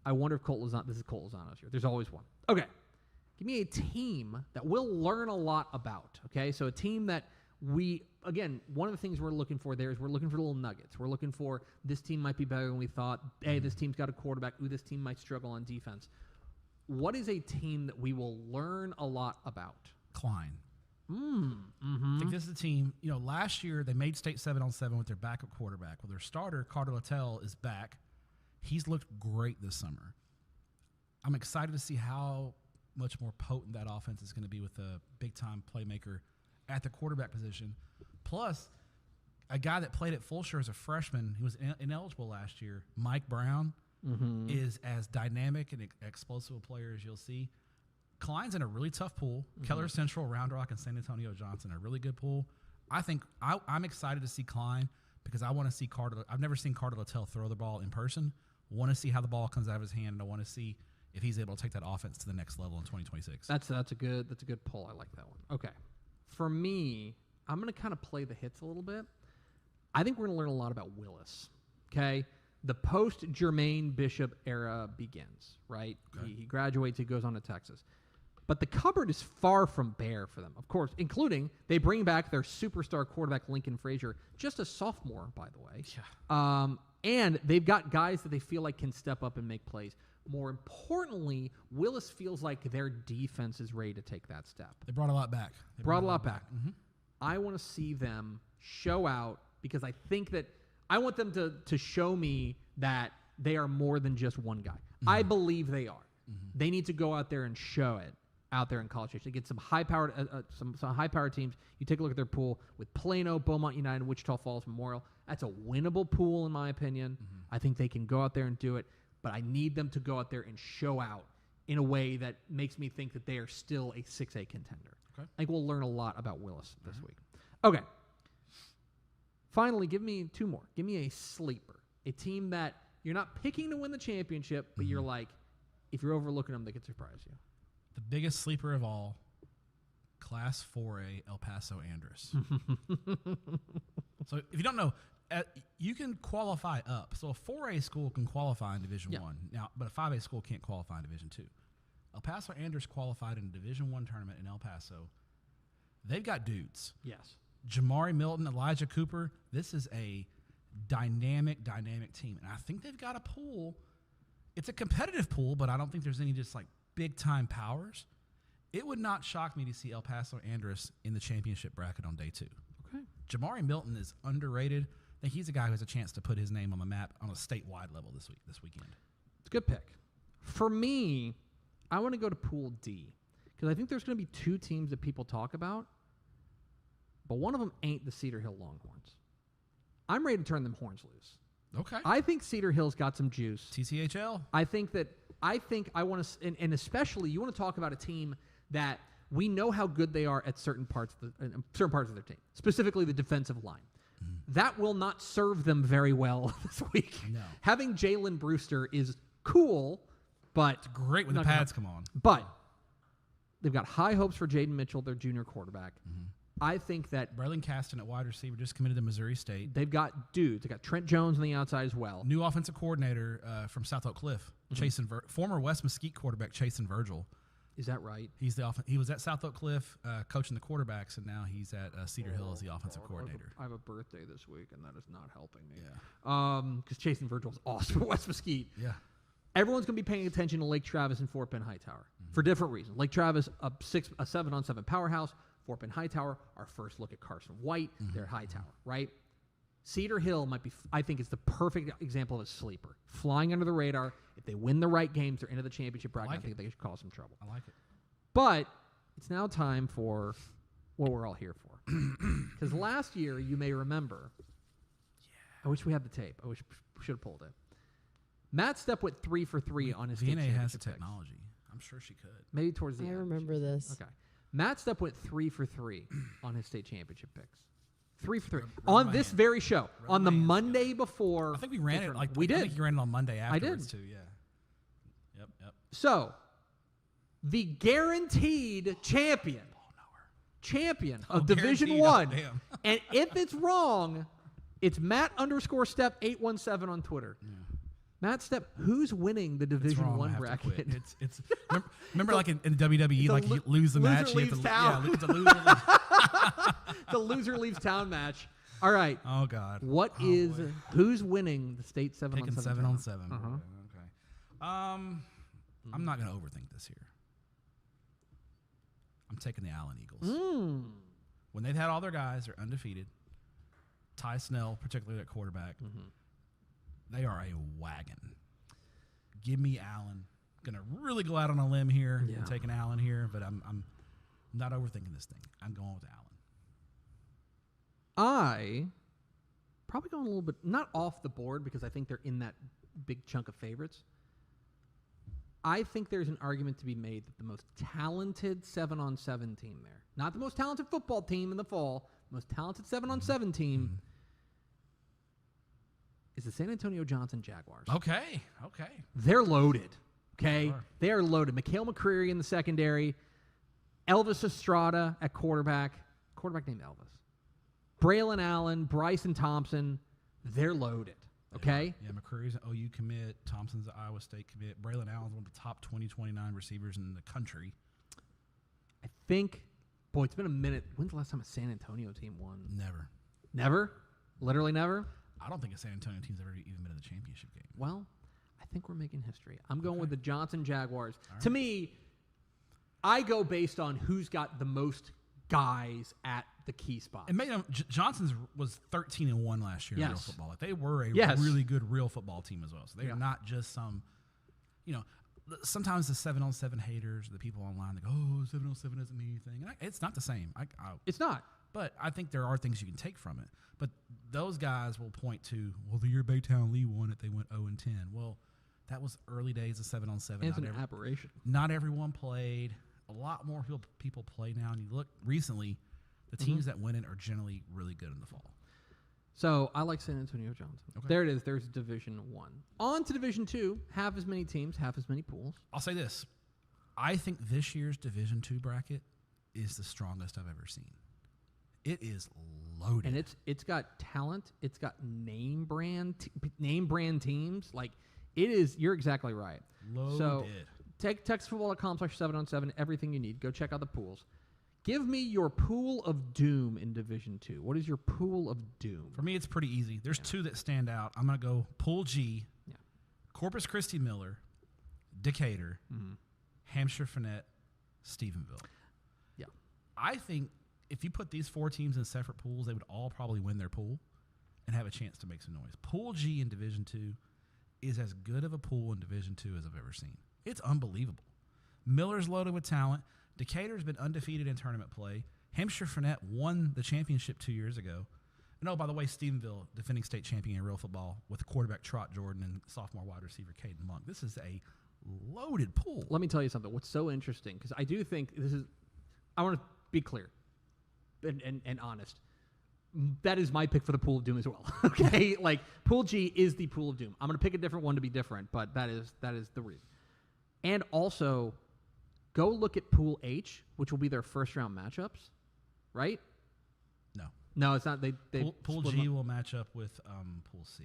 Speaker 7: I wonder if this is Colt Lozano's year. There's always one. Okay. Give me a team that we'll learn a lot about. Okay. So a team that one of the things we're looking for there is we're looking for little nuggets. We're looking for this team might be better than we thought. Hey, this team's got a quarterback. Ooh, this team might struggle on defense. What is a team that we will learn a lot about?
Speaker 6: Klein. I think this is a team, last year they made State 7-on-7 with their backup quarterback. Well, their starter, Carter Littell, is back. He's looked great this summer. I'm excited to see how much more potent that offense is going to be with a big-time playmaker at the quarterback position. Plus, a guy that played at Fulshire as a freshman who was ineligible last year, Mike Brown, is as dynamic and explosive a player as you'll see. Klein's in a really tough pool. Keller Central, Round Rock, and San Antonio Johnson, a really good pool. I think I'm excited to see Klein because I want to see Carter. I've never seen Carter Littell throw the ball in person. Want to see how the ball comes out of his hand, and I want to see if he's able to take that offense to the next level in 2026.
Speaker 7: That's a good pull. I like that one. Okay. For me, I'm going to kind of play the hits a little bit. I think we're going to learn a lot about Willis. Okay? The post-Jermaine Bishop era begins, right? Okay. He graduates. He goes on to Texas. But the cupboard is far from bare for them, of course, including they bring back their superstar quarterback, Lincoln Frazier, just a sophomore, by the way.
Speaker 6: Yeah.
Speaker 7: And they've got guys that they feel like can step up and make plays. More importantly, Willis feels like their defense is ready to take that step.
Speaker 6: They brought a lot back.
Speaker 7: Brought a lot back.
Speaker 6: Mm-hmm.
Speaker 7: I want to see them show out because I think that I want them to show me that they are more than just one guy. Mm-hmm. I believe they are. Mm-hmm. They need to go out there and show it out there in College Station. They get some high-powered some high-powered teams. You take a look at their pool with Plano, Beaumont United, Wichita Falls Memorial. That's a winnable pool, in my opinion. Mm-hmm. I think they can go out there and do it, but I need them to go out there and show out in a way that makes me think that they are still a 6A contender. Okay. I think we'll learn a lot about Willis this week. Okay. Finally, give me two more. Give me a sleeper, a team that you're not picking to win the championship, but you're like, if you're overlooking them, they could surprise you.
Speaker 6: The biggest sleeper of all, Class 4A El Paso Andress. So if you don't know, you can qualify up. So a 4A school can qualify in Division 1. Now, but a 5A school can't qualify in Division 2. El Paso Andress qualified in a Division 1 tournament in El Paso. They've got dudes.
Speaker 7: Yes.
Speaker 6: Jamari Milton, Elijah Cooper. This is a dynamic team. And I think they've got a pool. It's a competitive pool, but I don't think there's any just like big-time powers. It would not shock me to see El Paso Andress in the championship bracket on day 2.
Speaker 7: Okay.
Speaker 6: Jamari Milton is underrated. I think he's a guy who has a chance to put his name on the map on a statewide level this weekend.
Speaker 7: It's a good pick. For me, I want to go to Pool D because I think there's going to be two teams that people talk about, but one of them ain't the Cedar Hill Longhorns. I'm ready to turn them horns loose.
Speaker 6: Okay.
Speaker 7: I think Cedar Hill's got some juice.
Speaker 6: TCHL.
Speaker 7: I think I want to, and especially you want to talk about a team that we know how good they are at certain parts of their team, specifically the defensive line. Mm-hmm. That will not serve them very well this week.
Speaker 6: No.
Speaker 7: Having Jalen Brewster is cool, but
Speaker 6: it's great when the pads come on.
Speaker 7: But they've got high hopes for Jaden Mitchell, their junior quarterback. Mm-hmm. I think that
Speaker 6: Braylon Caston at wide receiver just committed to Missouri State.
Speaker 7: They've got dudes. They got Trent Jones on the outside as well.
Speaker 6: New offensive coordinator from South Oak Cliff, former West Mesquite quarterback Chasen Virgil.
Speaker 7: Is that right?
Speaker 6: He was at South Oak Cliff coaching the quarterbacks, and now he's at Cedar Hill as the offensive coordinator.
Speaker 7: I have a birthday this week, and that is not helping me. Yeah. Because Chasen Virgil is awesome at West Mesquite.
Speaker 6: Yeah.
Speaker 7: Everyone's going to be paying attention to Lake Travis and Fort Bend Hightower for different reasons. Lake Travis, a 7-on-7 powerhouse. Fort Bend Hightower, our first look at Carson White, they're at Hightower, right? Cedar Hill might be, I think, is the perfect example of a sleeper. Flying under the radar. If they win the right games, they're into the championship bracket. I think they could cause some trouble.
Speaker 6: I like it.
Speaker 7: But it's now time for what we're all here for. Because last year, you may remember, I wish we had the tape. I wish we should have pulled it. Matt Stepp went 3 for 3 on his
Speaker 6: VNA has the technology. I'm sure she could.
Speaker 7: Maybe towards the end.
Speaker 8: I remember this.
Speaker 7: Okay. Matt Stepp went 3 for 3 on his state championship picks. 3 for 3 on this very show on the Monday before.
Speaker 6: I think we ran it like
Speaker 7: we did.
Speaker 6: I think you ran it on Monday afterwards
Speaker 7: too.
Speaker 6: Yeah. Yep.
Speaker 7: So, the guaranteed champion of Division 1, and if it's wrong, it's Matt_Stepp 817 on Twitter. Yeah. Matt Stepp, who's winning the Division 1 bracket?
Speaker 6: It's remember like in WWE, like you lose the match, you have to
Speaker 7: the loser
Speaker 6: leave.
Speaker 7: The loser leaves town match. All right.
Speaker 6: Oh God.
Speaker 7: Who's winning the state 7-on-7?
Speaker 6: Picking 7-on-7. Okay. I'm not going to overthink this here. I'm taking the Allen Eagles. When they've had all their guys, they're undefeated. Ty Snell, particularly at quarterback. They are a wagon. Give me Allen. Gonna really go out on a limb here and take an Allen here, but I'm not overthinking this thing. I'm going with Allen.
Speaker 7: I probably going a little bit not off the board because I think they're in that big chunk of favorites. I think there's an argument to be made that the most talented 7-on-7 team there, not the most talented football team in the fall, most talented 7-on-7 team. Is the San Antonio Johnson Jaguars.
Speaker 6: Okay.
Speaker 7: They're loaded, okay? They are loaded. Mikhail McCreary in the secondary, Elvis Estrada at quarterback named Elvis. Braylon Allen, Bryson Thompson, they're loaded, okay?
Speaker 6: Yeah, McCreary's an OU commit. Thompson's an Iowa State commit. Braylon Allen's one of the top 20-29 receivers in the country.
Speaker 7: think, boy, it's been a minute. When's the last time a San Antonio team won?
Speaker 6: Never.
Speaker 7: Never? Literally never?
Speaker 6: I don't think a San Antonio team's ever even been in the championship game.
Speaker 7: Well, I think we're making history. I'm going with the Johnson Jaguars.
Speaker 6: All
Speaker 7: To
Speaker 6: right.
Speaker 7: me, I go based on who's got the most guys at the key spot.
Speaker 6: And Johnson's was 13-1 last year in real
Speaker 7: Yes.
Speaker 6: football. Like they were a
Speaker 7: Yes.
Speaker 6: really good real football team as well. So they're
Speaker 7: Yeah.
Speaker 6: not just some, sometimes the 7-on-7 haters, the people online, they go, oh, 7-on-7 doesn't mean anything. And it's not the same.
Speaker 7: It's not.
Speaker 6: But I think there are things you can take from it. But those guys will point to, well, the year Baytown Lee won it, they went 0-10. Well, that was early days of 7-on-7.
Speaker 7: It's an aberration.
Speaker 6: Not everyone played. A lot more people play now. And you look recently, the teams that win it are generally really good in the fall.
Speaker 7: So I like San Antonio Johnson.
Speaker 6: Okay.
Speaker 7: There it is. There's Division 1. On to Division 2. Half as many teams, half as many pools.
Speaker 6: I'll say this. I think this year's Division 2 bracket is the strongest I've ever seen. It is loaded.
Speaker 7: And it's got talent. It's got name brand teams. Like, it is. You're exactly right.
Speaker 6: Loaded.
Speaker 7: So take TexasFootball.com/7on7, everything you need. Go check out the pools. Give me your pool of doom in Division 2. What is your pool of doom?
Speaker 6: For me, it's pretty easy. There's two that stand out. I'm going to go Pool G,
Speaker 7: Yeah.
Speaker 6: Corpus Christi Miller, Decatur, Hampshire Finette, Stephenville.
Speaker 7: Yeah.
Speaker 6: I think if you put these four teams in separate pools, they would all probably win their pool and have a chance to make some noise. Pool G in Division 2 is as good of a pool in Division 2 as I've ever seen. It's unbelievable. Miller's loaded with talent. Decatur's been undefeated in tournament play. Hampshire Finette won the championship 2 years ago. And, oh, by the way, Stephenville, defending state champion in real football with quarterback Trot Jordan and sophomore wide receiver Caden Monk. This is a loaded pool.
Speaker 7: Let me tell you something. What's so interesting, because I do think this is, I want to be clear and honest. That is my pick for the pool of doom as well. Okay? Like, Pool G is the pool of doom. I'm going to pick a different one to be different, but that is the reason. And also, go look at Pool H, which will be their first round matchups, right? No, it's not. They
Speaker 6: Pool
Speaker 7: split
Speaker 6: G
Speaker 7: them up.
Speaker 6: will match up with Pool C.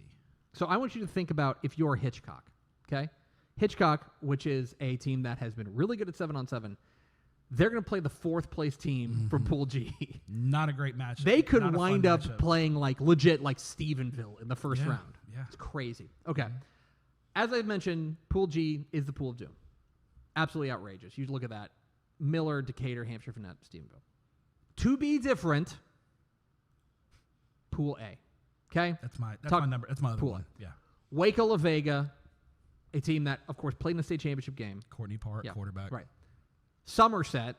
Speaker 7: So I want you to think about if you're Hitchcock, okay? Hitchcock, which is a team that has been really good at 7-on-7, they're going to play the fourth place team from Pool G.
Speaker 6: Not a great matchup.
Speaker 7: They could
Speaker 6: Not a fun
Speaker 7: wind up
Speaker 6: matchup.
Speaker 7: playing like legit like Stephenville in the first
Speaker 6: Yeah,
Speaker 7: round.
Speaker 6: yeah.
Speaker 7: It's crazy. Okay. As I mentioned, Pool G is the pool of doom. Absolutely outrageous. You look at that. Miller, Decatur, Hampshire Finette, Stephenville. To be different, Pool A. Okay?
Speaker 6: That's my
Speaker 7: Talk-
Speaker 6: number. That's my other
Speaker 7: Pool
Speaker 6: one.
Speaker 7: A.
Speaker 6: Yeah.
Speaker 7: Waco La Vega, a team that, of course, played in the state championship game.
Speaker 6: Courtney Park,
Speaker 7: Yeah,
Speaker 6: quarterback.
Speaker 7: Right. Somerset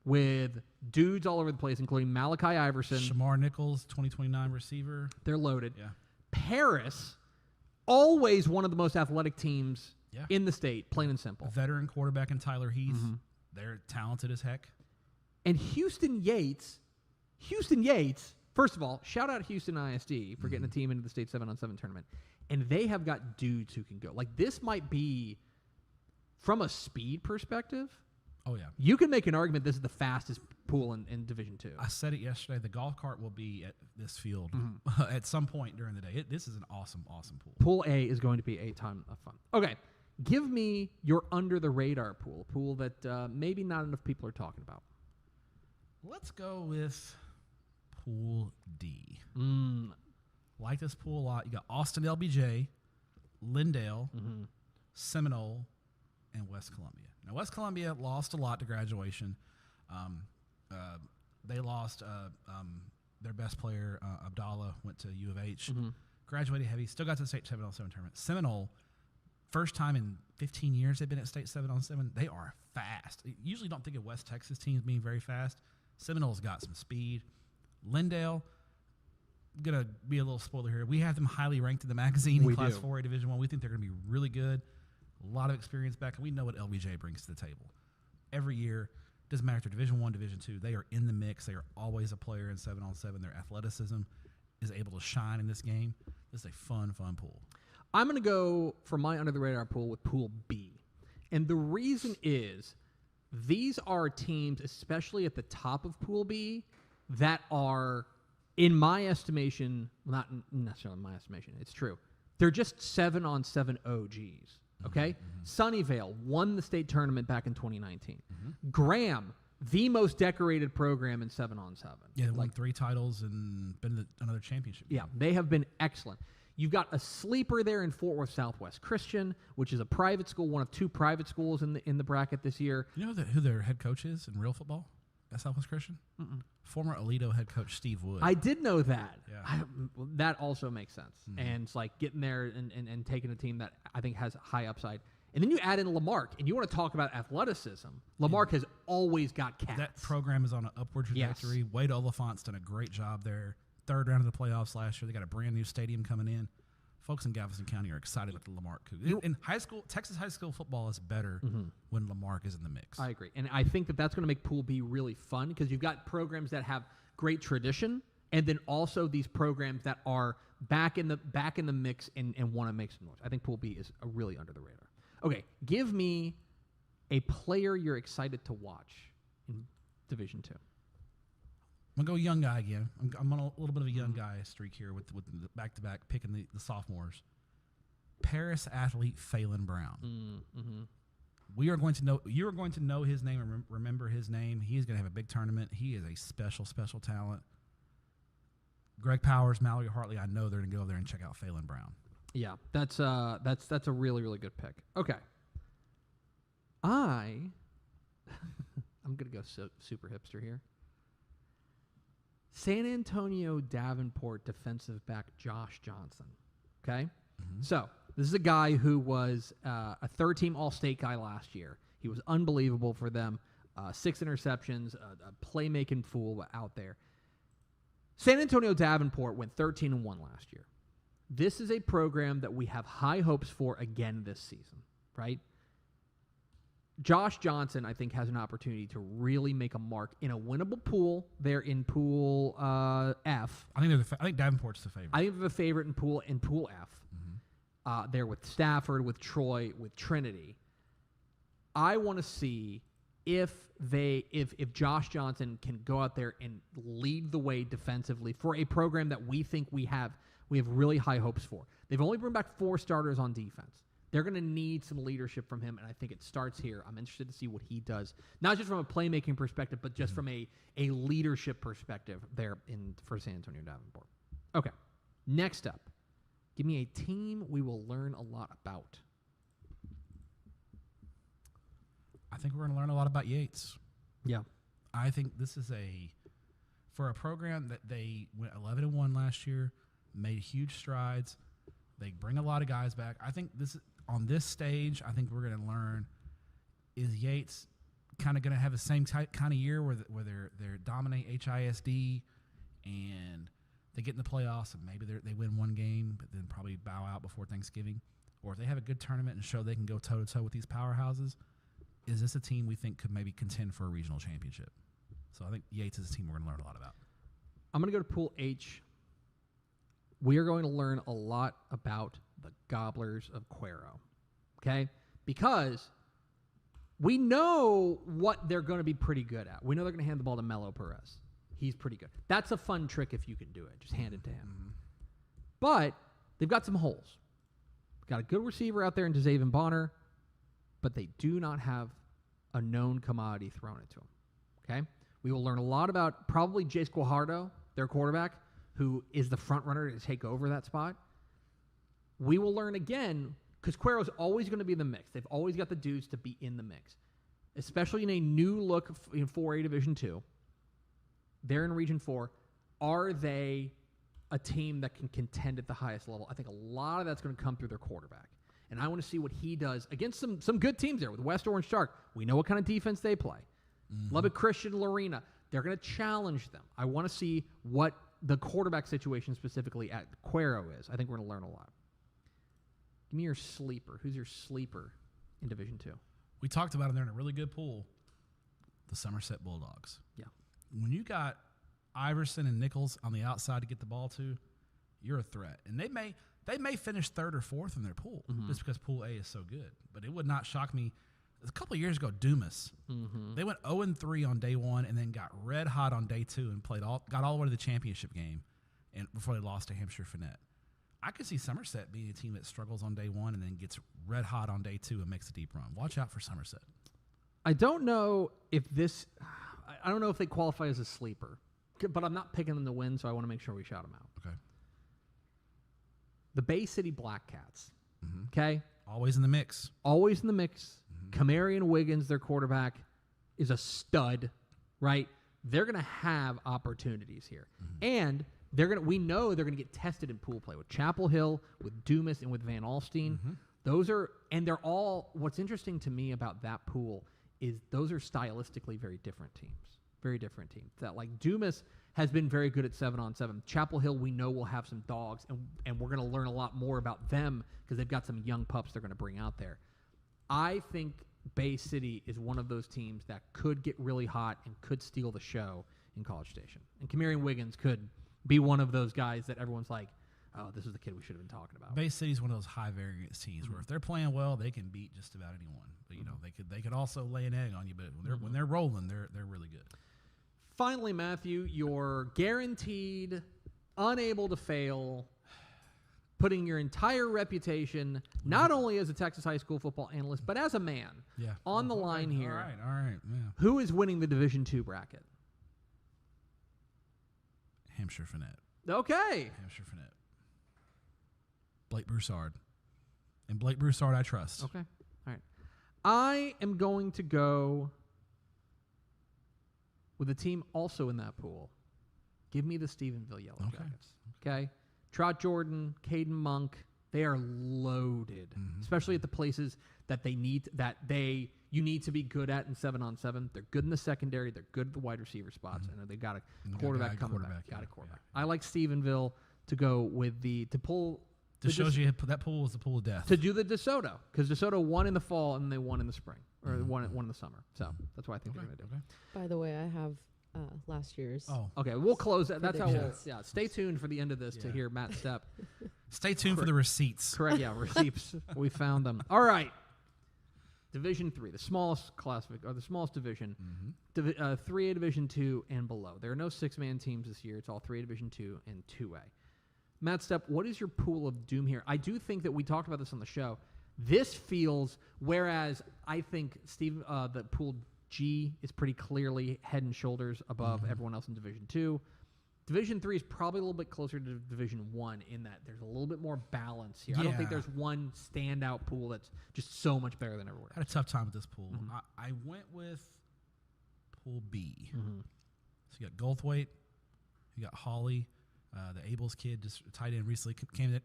Speaker 7: with dudes all over the place, including Malachi Iverson.
Speaker 6: Shamar Nichols, 2029 receiver.
Speaker 7: They're loaded.
Speaker 6: Yeah.
Speaker 7: Paris, always one of the most athletic teams
Speaker 6: Yeah.
Speaker 7: in the state, plain and simple.
Speaker 6: A veteran quarterback in Tyler Heath. They're talented as heck.
Speaker 7: And Houston Yates, first of all, shout out Houston ISD for getting a team into the state 7-on-7 tournament. And they have got dudes who can go. Like, this might be, from a speed perspective,
Speaker 6: Oh, yeah.
Speaker 7: you can make an argument this is the fastest pool in Division 2.
Speaker 6: I said it yesterday. The golf cart will be at this field at some point during the day. This is an awesome, awesome pool.
Speaker 7: Pool A is going to be a ton of fun. Okay, give me your under-the-radar pool, a pool that maybe not enough people are talking about.
Speaker 6: Let's go with Pool D. Like this pool a lot. You got Austin LBJ, Lindale, Seminole, and West Columbia. Now, West Columbia lost a lot to graduation. They lost their best player, Abdallah, went to U of H. Graduated heavy, still got to the state 7-on-7 tournament. Seminole, first time in 15 years they've been at state 7-on-7. They are fast. You usually don't think of West Texas teams being very fast. Seminole's got some speed. Lindale, going to be a little spoiler here. We have them highly ranked in the magazine in Class 4A Division 1. We think they're going to be really good. A lot of experience back, and we know what LBJ brings to the table. Every year, doesn't matter if they're Division 1, Division 2, they are in the mix. They are always a player in 7-on-7. Their athleticism is able to shine in this game. This is a fun, fun pool.
Speaker 7: I'm going to go for my under-the-radar pool with Pool B. And the reason is these are teams, especially at the top of Pool B, that are, in my estimation, not necessarily in my estimation, it's true, they're just 7-on-7 OGs. Okay? Sunnyvale won the state tournament back in 2019. Graham the most decorated program in 7-on-7.
Speaker 6: Yeah, they won 3 titles and been to another championship.
Speaker 7: Yeah, they have been excellent. You've got a sleeper there in Fort Worth Southwest Christian, which is a private school, one of 2 private schools in the bracket this year.
Speaker 6: You know who their head coach is in real football at Southwest Christian? Former Alito head coach Steve Wood.
Speaker 7: I did know that.
Speaker 6: Yeah.
Speaker 7: That also makes sense. And it's like getting there and taking a team that I think has high upside. And then you add in Lamarck, and you want to talk about athleticism. Lamarck has always got cats.
Speaker 6: That program is on an upward trajectory.
Speaker 7: Yes.
Speaker 6: Wade Oliphant's done a great job there. 3rd round of the playoffs last year. They got a brand new stadium coming in. Folks in Galveston County are excited about the Lamarck coup. In high school, Texas high school football is better when Lamarck is in the mix.
Speaker 7: I agree. And I think that's going to make Pool B really fun because you've got programs that have great tradition and then also these programs that are back in the mix and want to make some noise. I think Pool B is really under the radar. Okay, give me a player you're excited to watch in Division II.
Speaker 6: I'm going to go young guy again. I'm on a little bit of a young guy streak here with the back-to-back picking the sophomores. Paris athlete Phelan Brown. You are going to know his name and remember his name. He is going to have a big tournament. He is a special, special talent. Greg Powers, Mallory Hartley, I know they're going to go over there and check out Phelan Brown.
Speaker 7: Yeah, that's a really, really good pick. Okay. I'm going to go super hipster here. San Antonio Davenport defensive back Josh Johnson. Okay? So, this is a guy who was a 3rd-team All-State guy last year. He was unbelievable for them. 6 interceptions, a playmaking fool out there. San Antonio Davenport went 13-1 last year. This is a program that we have high hopes for again this season, right? Josh Johnson, I think, has an opportunity to really make a mark in a winnable pool. They're in Pool F.
Speaker 6: I think Davenport's the favorite.
Speaker 7: I think they're the favorite in Pool F. They're with Stafford, with Troy, with Trinity. I want to see if Josh Johnson can go out there and lead the way defensively for a program that we think we have really high hopes for. They've only brought back 4 starters on defense. They're going to need some leadership from him, and I think it starts here. I'm interested to see what he does, not just from a playmaking perspective, but just from a leadership perspective there for San Antonio Davenport. Okay, next up, give me a team we will learn a lot about.
Speaker 6: I think we're going to learn a lot about Yates.
Speaker 7: Yeah.
Speaker 6: I think this is for a program that they went 11-1 last year, made huge strides. They bring a lot of guys back. I think on this stage, I think we're going to learn, is Yates kind of going to have the same kind of year where they dominate HISD and they get in the playoffs and maybe they win 1 game but then probably bow out before Thanksgiving? Or if they have a good tournament and show they can go toe-to-toe with these powerhouses, is this a team we think could maybe contend for a regional championship? So I think Yates is a team we're going to learn a lot about.
Speaker 7: I'm going to go to Pool H. We are going to learn a lot about the Gobblers of Cuero, okay? Because we know what they're going to be pretty good at. We know they're going to hand the ball to Melo Perez. He's pretty good. That's a fun trick if you can do it. Just hand it to him. But they've got some holes. Got a good receiver out there in DeZavian Bonner, but they do not have a known commodity thrown into them, okay? We will learn a lot about probably Jace Guajardo, their quarterback, who is the front runner to take over that spot. We will learn again, because Cuero's always going to be in the mix. They've always got the dudes to be in the mix, especially in a new look in 4A Division II. They're in Region 4. Are they a team that can contend at the highest level? I think a lot of that's going to come through their quarterback. And I want to see what he does against some good teams there with West Orange Shark. We know what kind of defense they play. Lubbock Christian, Lorena, they're going to challenge them. I want to see what the quarterback situation specifically at Cuero is. I think we're going to learn a lot. Give me your sleeper. Who's your sleeper in Division II?
Speaker 6: We talked about them. They're in a really good pool. The Somerset Bulldogs.
Speaker 7: Yeah.
Speaker 6: When you got Iverson and Nichols on the outside to get the ball to, you're a threat. And they may finish 3rd or 4th in their pool just because Pool A is so good. But it would not shock me. A couple of years ago, Dumas, they went 0-3 on day 1 and then got red hot on day 2 and got all the way to the championship game and before they lost to Hampshire Finette. I could see Somerset being a team that struggles on day 1 and then gets red hot on day 2 and makes a deep run. Watch out for Somerset.
Speaker 7: I don't know if this I don't know if they qualify as a sleeper, but I'm not picking them to win, so I want to make sure we shout them out.
Speaker 6: Okay.
Speaker 7: The Bay City Black Cats. Okay?
Speaker 6: Always in the mix.
Speaker 7: Always in the mix. Kamarian Wiggins, their quarterback, is a stud, right? They're going to have opportunities here. And we know they're going to get tested in pool play with Chapel Hill, with Dumas, and with Van Alstyne. They're all, what's interesting to me about that pool is those are stylistically very different teams. Very different teams. That like Dumas has been very good at 7-on-7. Chapel Hill, we know will have some dogs, and we're going to learn a lot more about them because they've got some young pups they're going to bring out there. I think Bay City is one of those teams that could get really hot and could steal the show in College Station. And Kamarian Wiggins could be one of those guys that everyone's like, oh, this is the kid we should have been talking about.
Speaker 6: Bay City's one of those high variance teams where if they're playing well, they can beat just about anyone. But you know, they could also lay an egg on you. But when they're rolling, they're really good.
Speaker 7: Finally, Matthew, you're guaranteed, unable to fail, putting your entire reputation, not only as a Texas high school football analyst, but as a man, on the line here.
Speaker 6: All right. Yeah.
Speaker 7: Who is winning the Division II bracket?
Speaker 6: Hampshire Finette.
Speaker 7: Okay.
Speaker 6: Hampshire Finette. Blake Broussard. And Blake Broussard, I trust.
Speaker 7: Okay. All right. I am going to go with a team also in that pool. Give me the Stephenville Yellow Jackets. Okay. Trot Jordan, Caden Monk, they are loaded, especially at the places that you need to be good at in 7-on-7. They're good in the secondary. They're good at the wide receiver spots. And they got a quarterback coming back. Got a quarterback. I like Stephenville to go with This
Speaker 6: shows you that pool was the pool of death.
Speaker 7: To do the DeSoto, because DeSoto won in the fall and they won in the spring, or won in the summer. So that's why I think they're going to do it.
Speaker 8: By the way, I have last year's.
Speaker 6: Oh,
Speaker 7: okay. We'll close that. That's how we'll.
Speaker 8: Predictions.
Speaker 7: Yeah. Stay tuned for the end of this to hear Matt Stepp.
Speaker 6: Stay tuned for the receipts.
Speaker 7: Correct. Yeah, receipts. We found them. All right. Division 3, the smallest the smallest division. 3A Division 2 and below. There are no 6-man teams this year. It's all 3A Division 2 and 2A. Matt Stepp, what is your pool of doom here? I do think that we talked about this on the show. This feels, whereas I think the pool G is pretty clearly head and shoulders above everyone else in Division 2. Division 3 is probably a little bit closer to Division 1 in that there's a little bit more balance here. I don't think there's one standout pool that's just so much better than everywhere else.
Speaker 6: I had a tough time with this pool. I went with Pool B. So you got Goldthwaite, you got Hawley, the Abels kid, just tight end recently,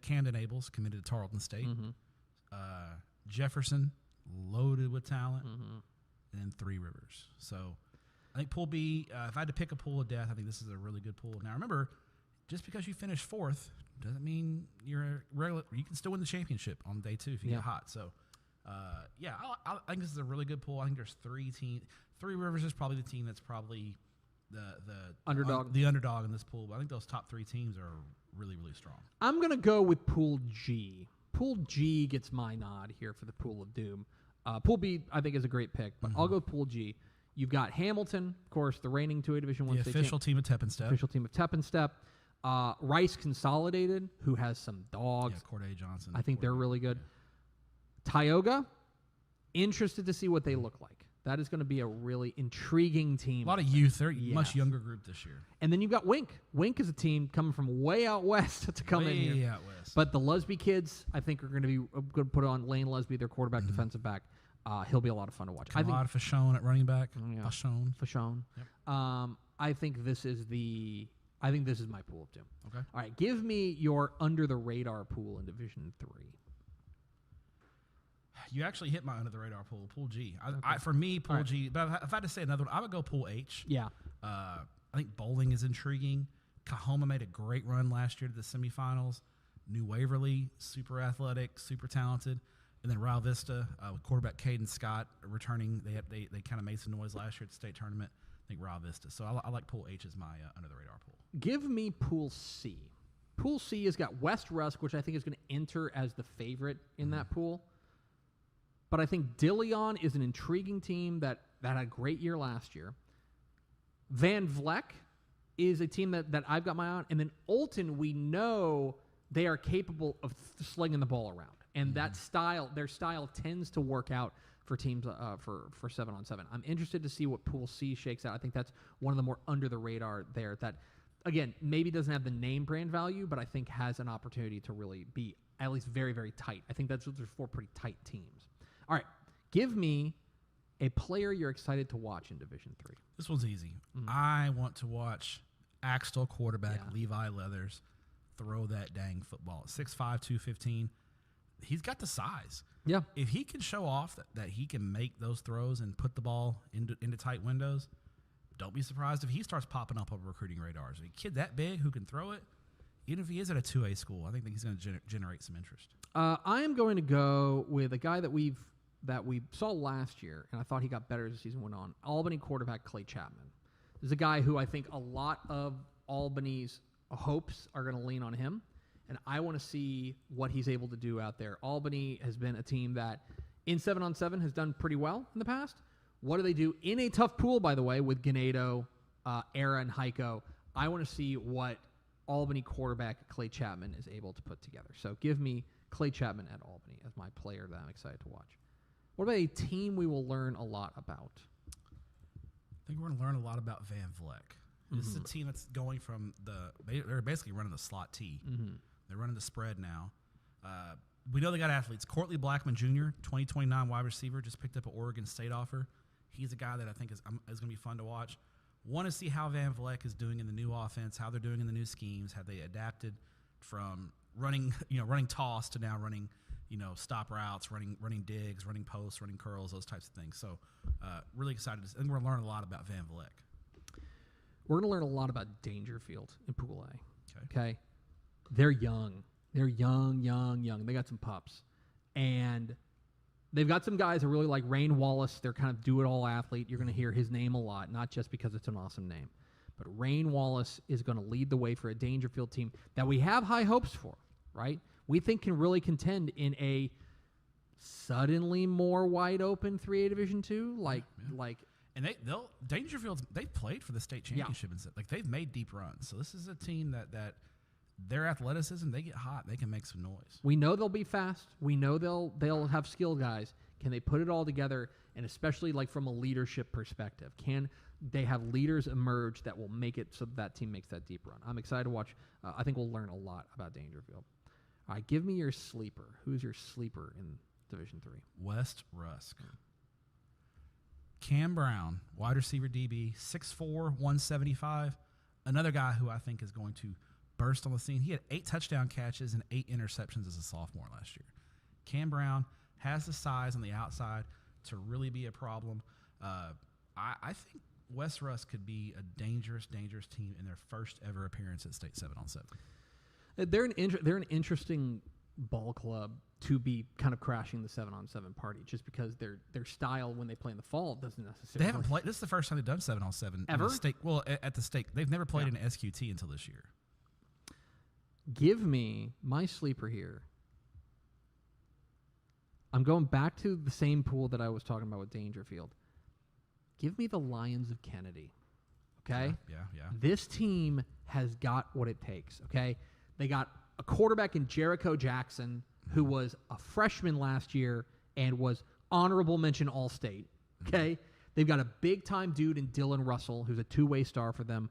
Speaker 6: Camden Abels, committed to Tarleton State. Jefferson, loaded with talent, and then Three Rivers. So I think Pool B, if I had to pick a pool of death, I think this is a really good pool. Now remember, just because you finish fourth doesn't mean you're a regular. You can still win the championship on day 2 if you get hot. So, I think this is a really good pool. I think there's 3 teams. Three Rivers is probably the team that's probably the
Speaker 7: underdog.
Speaker 6: The underdog in this pool. But I think those top 3 teams are really, really strong.
Speaker 7: I'm going to go with Pool G. Pool G gets my nod here for the Pool of Doom. Pool B, I think, is a great pick, but I'll go Pool G. You've got Hamilton, of course, the reigning 2A Division 1
Speaker 6: the
Speaker 7: state
Speaker 6: official team of Tepp and Stepp.
Speaker 7: Official team of Tepp and Stepp. Rice Consolidated, who has some dogs.
Speaker 6: Yeah, Corday Johnson.
Speaker 7: I think they're really good. Tioga, interested to see what they look like. That is going to be a really intriguing team.
Speaker 6: A lot of youth. They're a much younger group this year.
Speaker 7: And then you've got Wink. Wink is a team coming from way out west to come in here.
Speaker 6: Way out west.
Speaker 7: But the Lusby kids, I think, are going to be going to put on Lane Lusby, their quarterback, defensive back. He'll be a lot of fun to watch.
Speaker 6: Kamad Fashone at running back.
Speaker 7: Fashone. Yep. I think this is my pool of doom.
Speaker 6: Okay.
Speaker 7: All right. Give me your under the radar pool in Division 3.
Speaker 6: You actually hit my under the radar pool, Pool G. For me, Pool G. But if I had to say another one, I would go Pool H.
Speaker 7: Yeah.
Speaker 6: I think bowling is intriguing. Kahoma made a great run last year to the semifinals. New Waverly, super athletic, super talented. And then Rio Vista with quarterback Caden Scott returning. They kind of made some noise last year at the state tournament. I think Rio Vista. So I like Pool H as my under the radar pool.
Speaker 7: Give me Pool C. Pool C has got West Rusk, which I think is going to enter as the favorite in that pool. But I think Dilion is an intriguing team that had a great year last year. Van Vleck is a team that I've got my eye on. And then Olton, we know they are capable of slinging the ball around. And that style, their style tends to work out for teams for 7-on-7. I'm interested to see what Pool C shakes out. I think that's one of the more under the radar there that, again, maybe doesn't have the name brand value, but I think has an opportunity to really be at least very, very tight. I think there's 4 pretty tight teams. All right, give me a player you're excited to watch in Division 3.
Speaker 6: This one's easy. I want to watch Axtell quarterback Levi Leathers throw that dang football. 6'5", 215. He's got the size.
Speaker 7: Yeah.
Speaker 6: If he can show off that he can make those throws and put the ball into tight windows, don't be surprised if he starts popping up on recruiting radars. A kid that big who can throw it, even if he is at a 2A school, I think he's going to generate some interest.
Speaker 7: I am going to go with a guy that we saw last year, and I thought he got better as the season went on. Albany quarterback Clay Chapman. There's a guy who I think a lot of Albany's hopes are going to lean on him, and I want to see what he's able to do out there. Albany has been a team that in 7-on-7 has done pretty well in the past. What do they do in a tough pool, by the way, with Ganado, Era, and Heiko? I want to see what Albany quarterback Clay Chapman is able to put together. So give me Clay Chapman at Albany as my player that I'm excited to watch. What about a team we will learn a lot about?
Speaker 6: I think we're going to learn a lot about Van Vleck. This is a team that's going from they're basically running the slot T. They're running the spread now. We know they got athletes. Courtney Blackman Jr., 2029 wide receiver, just picked up an Oregon State offer. He's a guy that I think is going to be fun to watch. Want to see how Van Vleck is doing in the new offense, how they're doing in the new schemes. Have they adapted from running toss to now running, stop routes, running digs, running posts, running curls, those types of things. So really excited. And we're going to learn a lot about Van Vleck.
Speaker 7: We're going to learn a lot about Dangerfield in Pool A. Okay. They're young. They're young. They got some pups. And they've got some guys that really like Rain Wallace. They're kind of do-it-all athlete. You're going to hear his name a lot, not just because it's an awesome name. But Rain Wallace is going to lead the way for a Dangerfield team that we have high hopes for, right? We think can really contend in a suddenly more wide-open 3A Division II.
Speaker 6: And Dangerfield, they've played for the state championship and like they've made deep runs. So this is a team that their athleticism, they get hot, they can make some noise.
Speaker 7: We know they'll be fast. We know they'll have skilled guys. Can they put it all together? And especially like from a leadership perspective, can they have leaders emerge that will make it so that team makes that deep run? I'm excited to watch. I think we'll learn a lot about Dangerfield. All right, give me your sleeper. Who's your sleeper in Division 3?
Speaker 6: West Rusk. Cam Brown, wide receiver DB, 6'4", 175. Another guy who I think is going to burst on the scene. He had 8 touchdown catches and 8 interceptions as a sophomore last year. Cam Brown has the size on the outside to really be a problem. I think West Rusk could be a dangerous team in their first ever appearance at State 7-on-7.
Speaker 7: They're an interesting ball club to be kind of crashing the 7-on-7 party, just because their style when they play in the fall doesn't necessarily.
Speaker 6: They haven't played. This is the first time they've done 7-on-7
Speaker 7: ever.
Speaker 6: At the state, they've never played in SQT until this year.
Speaker 7: Give me my sleeper here. I'm going back to the same pool that I was talking about with Dangerfield. Give me the Lions of Kennedy. Okay?
Speaker 6: Yeah.
Speaker 7: This team has got what it takes, okay? They got a quarterback in Jericho Jackson who was a freshman last year and was honorable mention All-State, okay? They've got a big-time dude in Dylan Russell who's a two-way star for them.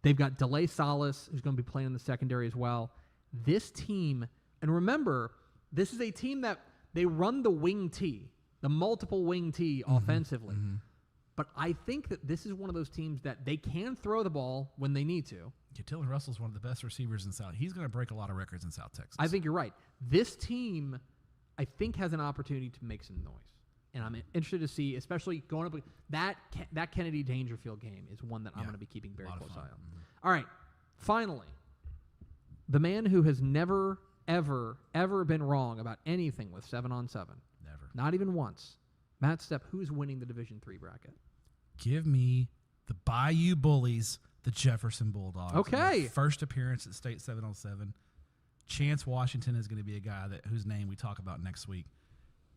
Speaker 7: They've got DeLay Salas, who's going to be playing in the secondary as well. This team, and remember, this is a team that they run the wing T, the multiple wing T offensively. But I think that this is one of those teams that they can throw the ball when they need to.
Speaker 6: Yeah, Dylan Russell's one of the best receivers in South. He's going to break a lot of records in South Texas.
Speaker 7: I think you're right. This team, I think, has an opportunity to make some noise. And I'm interested to see, especially going up that Kennedy Dangerfield game is one that I'm going to be keeping very close eye on. All right, finally, the man who has never, ever been wrong about anything with 7-on-7.
Speaker 6: Never.
Speaker 7: Not even once. Matt Stepp, who's winning the Division III bracket?
Speaker 6: Give me the Bayou Bullies, the Jefferson Bulldogs.
Speaker 7: Okay.
Speaker 6: Their first appearance at State 7-on-7. Chance Washington is going to be a guy whose name we talk about next week.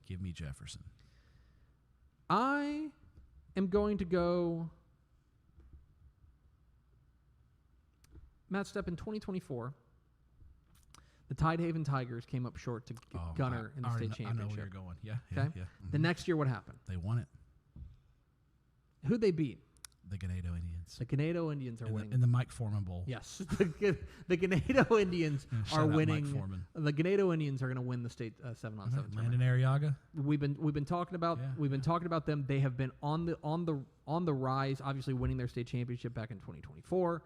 Speaker 6: Give me Jefferson.
Speaker 7: I am going to go Matt Stepp in 2024. The Tidehaven Tigers came up short to Gunner in the state championship.
Speaker 6: I know where you're going. Yeah.
Speaker 7: Okay.
Speaker 6: Yeah.
Speaker 7: The next year, what happened?
Speaker 6: They won it.
Speaker 7: Who'd they beat?
Speaker 6: The Ganado Indians.
Speaker 7: The Ganado Indians are winning.
Speaker 6: In the Mike Foreman Bowl.
Speaker 7: Yes, the Ganado Indians
Speaker 6: Shout
Speaker 7: are
Speaker 6: out Mike
Speaker 7: winning.
Speaker 6: Foreman.
Speaker 7: The Ganado Indians are going to win the state 7-on-7 tournament.
Speaker 6: Landon Arriaga.
Speaker 7: We've been talking about talking about them. They have been on the rise. Obviously, winning their state championship back in 2024.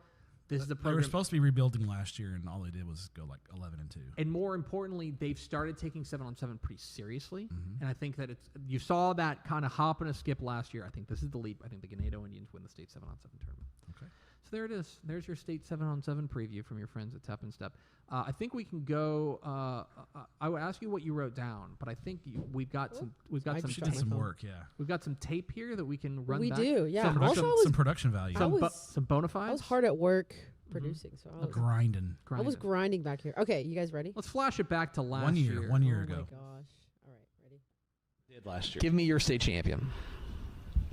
Speaker 7: This is the program.
Speaker 6: They were supposed to be rebuilding last year, and all they did was go like 11-2.
Speaker 7: And more importantly, they've started taking 7-on-7 pretty seriously. And I think that you saw that kind of hop and a skip last year. I think this is the leap. I think the Ganado Indians win the state 7-on-7 tournament.
Speaker 6: Okay.
Speaker 7: So there it is. There's your state 7-on-7 preview from your friends at Stepp and Stepp. I think we can go. I would ask you what you wrote down, but I think we've got some.
Speaker 6: She did some work. Yeah.
Speaker 7: We've got some tape here that we can run.
Speaker 8: We
Speaker 7: back.
Speaker 8: do, yeah.
Speaker 6: Some production value.
Speaker 7: Some bona fides.
Speaker 8: I was hard at work producing, so
Speaker 6: Grinding.
Speaker 8: I was grinding back here. Okay, you guys ready?
Speaker 7: Let's flash it back to last
Speaker 6: 1 year. 1 year
Speaker 8: Oh
Speaker 6: ago.
Speaker 8: my gosh. All right, ready?
Speaker 2: Did last year.
Speaker 7: Give me your state champion.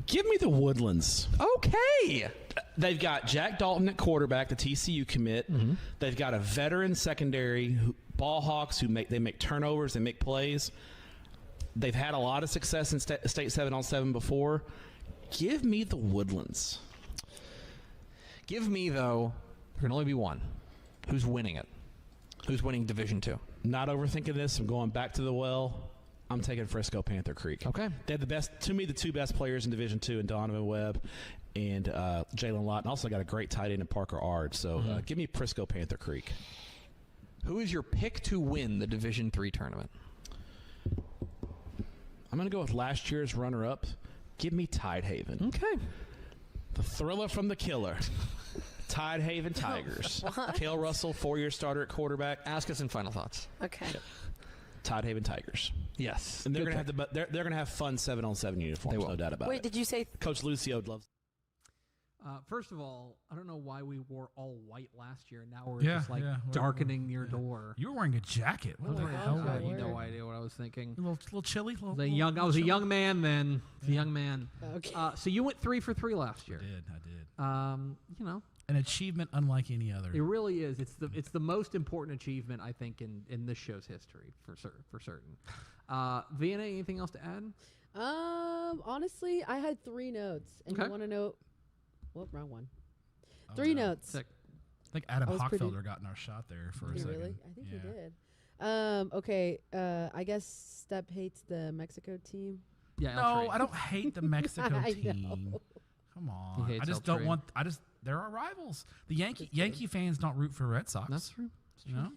Speaker 2: Give me the Woodlands.
Speaker 7: Okay.
Speaker 2: They've got Jack Dalton at quarterback, the TCU commit. They've got a veteran secondary, ball hawks who make turnovers, they make plays. They've had a lot of success in state 7-on-7 before. Give me the Woodlands.
Speaker 7: Give me though. There can only be one. Who's winning it? Who's winning Division II?
Speaker 2: Not overthinking this. I'm going back to the well. I'm taking Frisco Panther Creek.
Speaker 7: Okay.
Speaker 2: They have the two best players in Division II in Donovan Webb and Jalen Lott. And also got a great tight end in Parker Ard. So give me Frisco Panther Creek.
Speaker 7: Who is your pick to win the Division III tournament?
Speaker 2: I'm going to go with last year's runner-up. Give me Tidehaven.
Speaker 7: Okay.
Speaker 2: The thriller from the killer. Tidehaven Tigers. Cale Russell, 4-year starter at quarterback.
Speaker 7: Ask us in final thoughts.
Speaker 1: Okay.
Speaker 2: Tidehaven Tigers.
Speaker 7: Yes.
Speaker 2: And they're going to have they're going to have fun 7-on-7 uniforms, no doubt about it.
Speaker 1: Wait, did you say?
Speaker 2: Coach Lucio loves.
Speaker 7: First of all, I don't know why we wore all white last year, and now we're just like darkening your door.
Speaker 6: You were wearing a jacket. What the hell?
Speaker 7: I had no idea what I was thinking.
Speaker 6: A little chilly.
Speaker 7: I was a young man then. A young man.
Speaker 8: Okay.
Speaker 7: So you went 3 for 3 last year.
Speaker 6: I did. An achievement unlike any other.
Speaker 7: It really is. It's the most important achievement I think in this show's history for certain. Vienna, anything else to add?
Speaker 8: Honestly, I had 3 notes, and
Speaker 7: Okay.
Speaker 8: you want to know? Well, wrong one. 3 notes.
Speaker 7: Sick.
Speaker 6: I think Adam
Speaker 8: I was pretty-
Speaker 6: Hochfelder got in our shot there for a
Speaker 8: Did he
Speaker 6: second.
Speaker 8: really? I think he
Speaker 6: Yeah.
Speaker 8: did. Okay. I guess Stepp hates the Mexico team.
Speaker 7: Yeah.
Speaker 6: No, I don't hate the Mexico
Speaker 8: I
Speaker 6: team.
Speaker 8: know.
Speaker 6: Come on.
Speaker 7: hates
Speaker 6: I just
Speaker 7: El
Speaker 6: don't
Speaker 7: Tri.
Speaker 6: want. They're our rivals. The Yankee fans don't root for Red Sox.
Speaker 7: That's true.
Speaker 6: You know.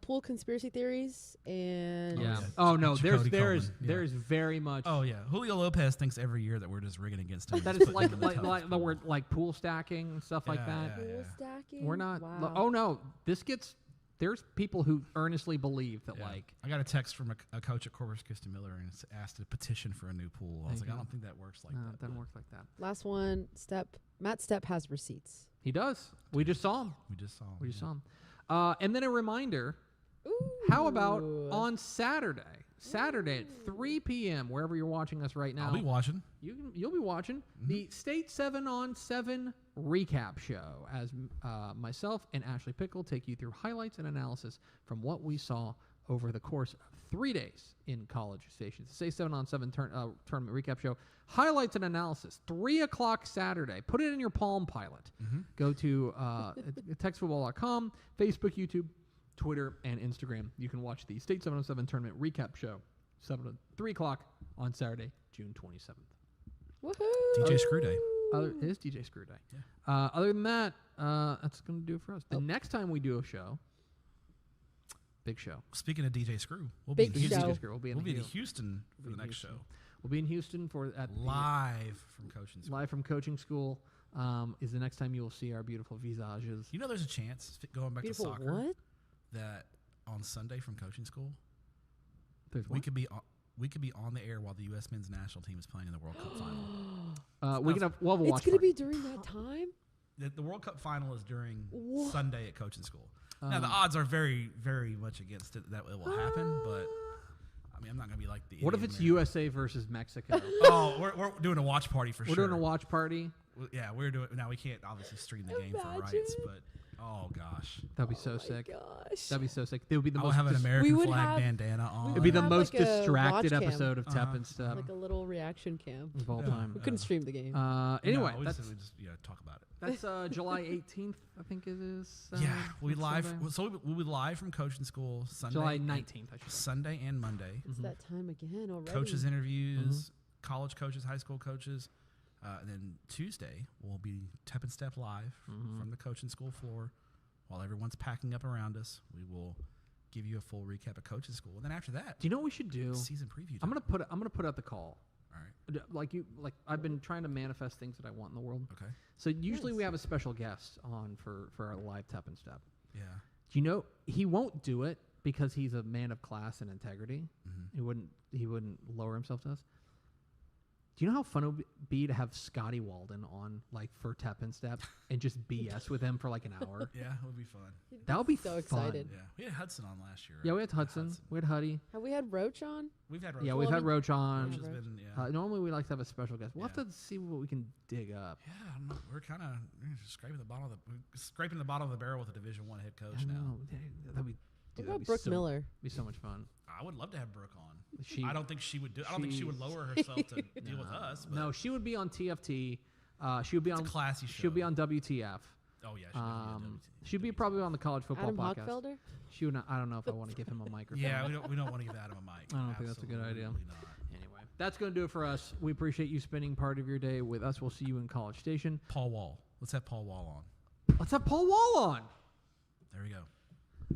Speaker 8: Pool conspiracy theories and
Speaker 7: Yeah.
Speaker 6: yeah.
Speaker 7: Oh no,
Speaker 6: Cody
Speaker 7: there's
Speaker 6: Coleman, yeah.
Speaker 7: there's very much.
Speaker 6: Oh yeah, Julio Lopez thinks every year that we're just rigging against him.
Speaker 7: That
Speaker 6: He's
Speaker 7: is
Speaker 6: putting
Speaker 7: like
Speaker 6: him in the
Speaker 7: like
Speaker 6: toughest
Speaker 7: the
Speaker 6: pool.
Speaker 7: word like pool stacking and stuff like that.
Speaker 6: Yeah,
Speaker 8: pool stacking.
Speaker 7: We're not.
Speaker 8: Wow.
Speaker 7: Oh no, this gets. There's people who earnestly believe that
Speaker 6: Yeah.
Speaker 7: like.
Speaker 6: I got a text from a coach at Corpus Christi Miller and it's asked to petition for a new pool. I was
Speaker 7: There
Speaker 6: like,
Speaker 7: you
Speaker 6: I
Speaker 7: go.
Speaker 6: don't think that works like
Speaker 7: No,
Speaker 6: that.
Speaker 7: it doesn't work like that.
Speaker 8: Last one. Matt Stepp has receipts.
Speaker 7: He does. We just saw him.
Speaker 6: We just saw.
Speaker 7: We just saw him. And then a reminder.
Speaker 8: Ooh.
Speaker 7: How about on Saturday? Saturday at 3 p.m. wherever you're watching us right now.
Speaker 6: I'll be watching.
Speaker 7: You'll be watching the State 7-on-7 recap show as myself and Ashley Pickle take you through highlights and analysis from what we saw over the course of 3 days in College Station. The State 7-on-7 tournament recap show. Highlights and analysis, 3 o'clock Saturday. Put it in your Palm Pilot. Go to textfootball.com, Facebook, YouTube, Twitter, and Instagram. You can watch the State 7-on-7 tournament recap show 3 o'clock on Saturday, June 27th.
Speaker 8: Woohoo!
Speaker 6: DJ Screw Day.
Speaker 7: It is DJ Screw Day. Other than that, that's going to do it for us. The next time we do a show, big show.
Speaker 6: Speaking of DJ Screw, we'll
Speaker 8: Big
Speaker 6: be in Houston.
Speaker 8: show.
Speaker 7: DJ Screw. We'll be in
Speaker 6: in Houston for the next show.
Speaker 7: We'll be in Houston for
Speaker 6: Live from coaching school.
Speaker 7: live from coaching school. Is the next time you will see our beautiful visages.
Speaker 6: You know, there's a chance going back
Speaker 8: Beautiful
Speaker 6: to soccer
Speaker 8: what?
Speaker 6: that on Sunday from coaching school
Speaker 7: There's
Speaker 6: we
Speaker 7: what?
Speaker 6: could be on the air while the U.S. men's national team is playing in the World Cup final.
Speaker 7: We'll have a watch
Speaker 8: It's going to
Speaker 7: party.
Speaker 8: be during that time?
Speaker 6: The World Cup final is during
Speaker 8: What?
Speaker 6: Sunday at coaching school. Now the odds are very, very much against it that it will happen, but I mean I'm not going to be like the.
Speaker 7: What if
Speaker 6: idiot
Speaker 7: it's
Speaker 6: American.
Speaker 7: USA versus Mexico?
Speaker 6: Oh, we're doing a watch party for
Speaker 7: We're
Speaker 6: sure.
Speaker 7: doing a watch party.
Speaker 6: Yeah, we're doing. Now we can't obviously stream the game for
Speaker 8: Imagine.
Speaker 6: rights, but Oh gosh.
Speaker 7: That'd be so sick.
Speaker 8: Gosh.
Speaker 7: That'd be so sick. It would be the
Speaker 6: I'll
Speaker 7: most.
Speaker 6: have an
Speaker 8: We
Speaker 6: American
Speaker 8: would
Speaker 6: flag
Speaker 8: have-
Speaker 6: bandana on.
Speaker 7: It'd be the
Speaker 8: have
Speaker 7: most
Speaker 8: like a
Speaker 7: distracted
Speaker 8: watch cam.
Speaker 7: episode of Tep and Step
Speaker 8: like a little reaction cam.
Speaker 7: of all
Speaker 6: Yeah.
Speaker 7: time.
Speaker 8: We couldn't stream the game.
Speaker 7: Anyway,
Speaker 6: No, we
Speaker 7: that's
Speaker 6: just talk about it.
Speaker 7: that's July 18th. I think it is.
Speaker 6: Yeah, we
Speaker 7: next
Speaker 6: live.
Speaker 7: Sunday.
Speaker 6: So we'll be live from coaching school Sunday,
Speaker 7: July
Speaker 6: and-
Speaker 7: 19th. I should say.
Speaker 6: Sunday and Monday.
Speaker 8: It's that time again already.
Speaker 6: Coaches interviews, college coaches, high school coaches, and then Tuesday will be Tep and Step live from the coaching school floor. While everyone's packing up around us, we will give you a full recap of coaching school, and then after that,
Speaker 7: Do you know what we should do?
Speaker 6: season preview.
Speaker 7: I'm
Speaker 6: time.
Speaker 7: gonna put out the call.
Speaker 6: All right.
Speaker 7: Like I've been trying to manifest things that I want in the world.
Speaker 6: Okay.
Speaker 7: So usually we
Speaker 8: Nice.
Speaker 7: have a special guest on for our live Tep and Step.
Speaker 6: Yeah.
Speaker 7: Do you know he won't do it because he's a man of class and integrity.
Speaker 6: Mm-hmm.
Speaker 7: He wouldn't lower himself to us. Do you know how fun it would be to have Scotty Walden on like for Tep and Step and just BS with him for like an hour?
Speaker 6: Yeah, it would be fun.
Speaker 7: That would be
Speaker 8: so
Speaker 7: fun.
Speaker 8: excited.
Speaker 6: Yeah, we had Hudson on last year.
Speaker 7: Yeah,
Speaker 6: right?
Speaker 7: we had Hudson. We had Huddy.
Speaker 8: Have we had Roach on?
Speaker 6: We've had.
Speaker 7: Yeah,
Speaker 6: Roach.
Speaker 7: we've
Speaker 8: Well,
Speaker 7: had Roach on.
Speaker 6: Roach has
Speaker 8: Roach.
Speaker 6: been. Yeah.
Speaker 7: Normally we like to have a special guest. We'll
Speaker 6: Yeah.
Speaker 7: have to see what we can dig up.
Speaker 6: Yeah, I don't know. We're kind of scraping the bottom of the barrel with a Division I head coach
Speaker 7: I
Speaker 6: now.
Speaker 7: know. That'd be.
Speaker 8: What
Speaker 7: Dude,
Speaker 8: about
Speaker 7: that'd be
Speaker 8: Brooke
Speaker 7: so,
Speaker 8: Miller?
Speaker 7: Be so much fun.
Speaker 6: I would love to have Brooke on.
Speaker 7: She,
Speaker 6: I don't think she would do. I don't think she would
Speaker 7: she's-
Speaker 6: lower herself to deal with us. But
Speaker 7: No, she would be on TFT. She would be
Speaker 6: it's
Speaker 7: on
Speaker 6: a classy show.
Speaker 7: She'll be on WTF.
Speaker 6: Oh yeah.
Speaker 7: She'd be probably on the college football
Speaker 8: Adam
Speaker 7: podcast.
Speaker 8: Hochfelder?
Speaker 7: She would not, I don't know if I want to give him a microphone.
Speaker 6: Yeah, we don't want to give Adam a mic.
Speaker 7: I don't think that's a good idea.
Speaker 6: Absolutely not.
Speaker 7: Anyway, that's going to do it for us. We appreciate you spending part of your day with us. We'll see you in College Station.
Speaker 6: Paul Wall. Let's have Paul Wall on.
Speaker 7: Let's have Paul Wall on.
Speaker 6: There we go.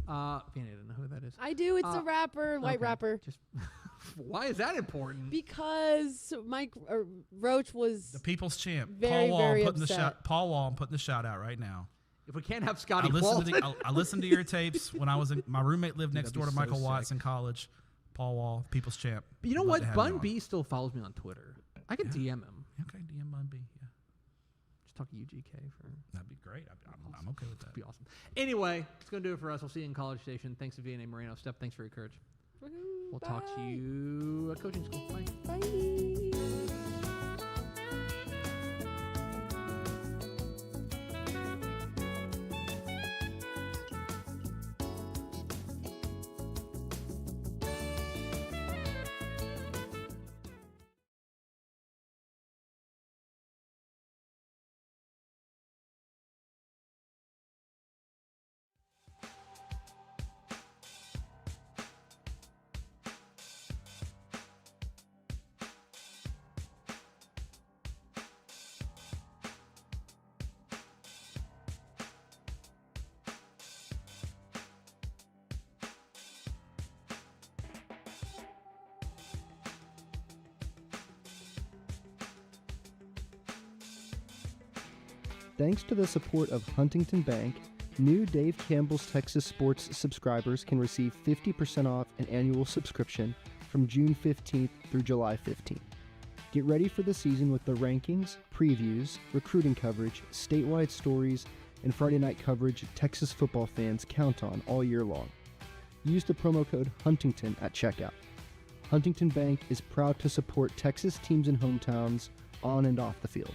Speaker 7: Vanna, I don't know who that is.
Speaker 8: I do. It's a rapper, white
Speaker 7: Okay.
Speaker 8: rapper.
Speaker 7: Just why is that important?
Speaker 8: Because Roach was.
Speaker 6: The people's champ.
Speaker 8: Very,
Speaker 6: Paul Wall.
Speaker 8: very
Speaker 6: I'm putting the
Speaker 8: upset.
Speaker 6: shout. Paul Wall. I'm putting the shout out right now.
Speaker 7: If we can't have
Speaker 6: I
Speaker 7: Scotty
Speaker 6: listened,
Speaker 7: Walden,
Speaker 6: I listened to your tapes when I was in. My roommate lived next
Speaker 7: that'd
Speaker 6: door
Speaker 7: be
Speaker 6: to
Speaker 7: so
Speaker 6: Michael Watts
Speaker 7: sick.
Speaker 6: in college. Paul Wall, people's champ.
Speaker 7: but you know
Speaker 6: Love
Speaker 7: what?
Speaker 6: to have him
Speaker 7: Bun
Speaker 6: on.
Speaker 7: B still follows me on Twitter. I could DM him.
Speaker 6: Okay, DM Bun B. Yeah,
Speaker 7: Just talk UGK for.
Speaker 6: that'd be great. I'm okay with that.
Speaker 7: Be awesome. Anyway, it's going to do it for us. We'll see you in College Station. Thanks to VNA Moreno. Step, thanks for your courage.
Speaker 8: Woohoo,
Speaker 7: We'll talk to
Speaker 8: bye.
Speaker 7: you at coaching school. Bye.
Speaker 8: Bye.
Speaker 4: Thanks to the support of Huntington Bank, new Dave Campbell's Texas Sports subscribers can receive 50% off an annual subscription from June 15th through July 15th. Get ready for the season with the rankings, previews, recruiting coverage, statewide stories, and Friday night coverage Texas football fans count on all year long. Use the promo code Huntington at checkout. Huntington Bank is proud to support Texas teams and hometowns on and off the field.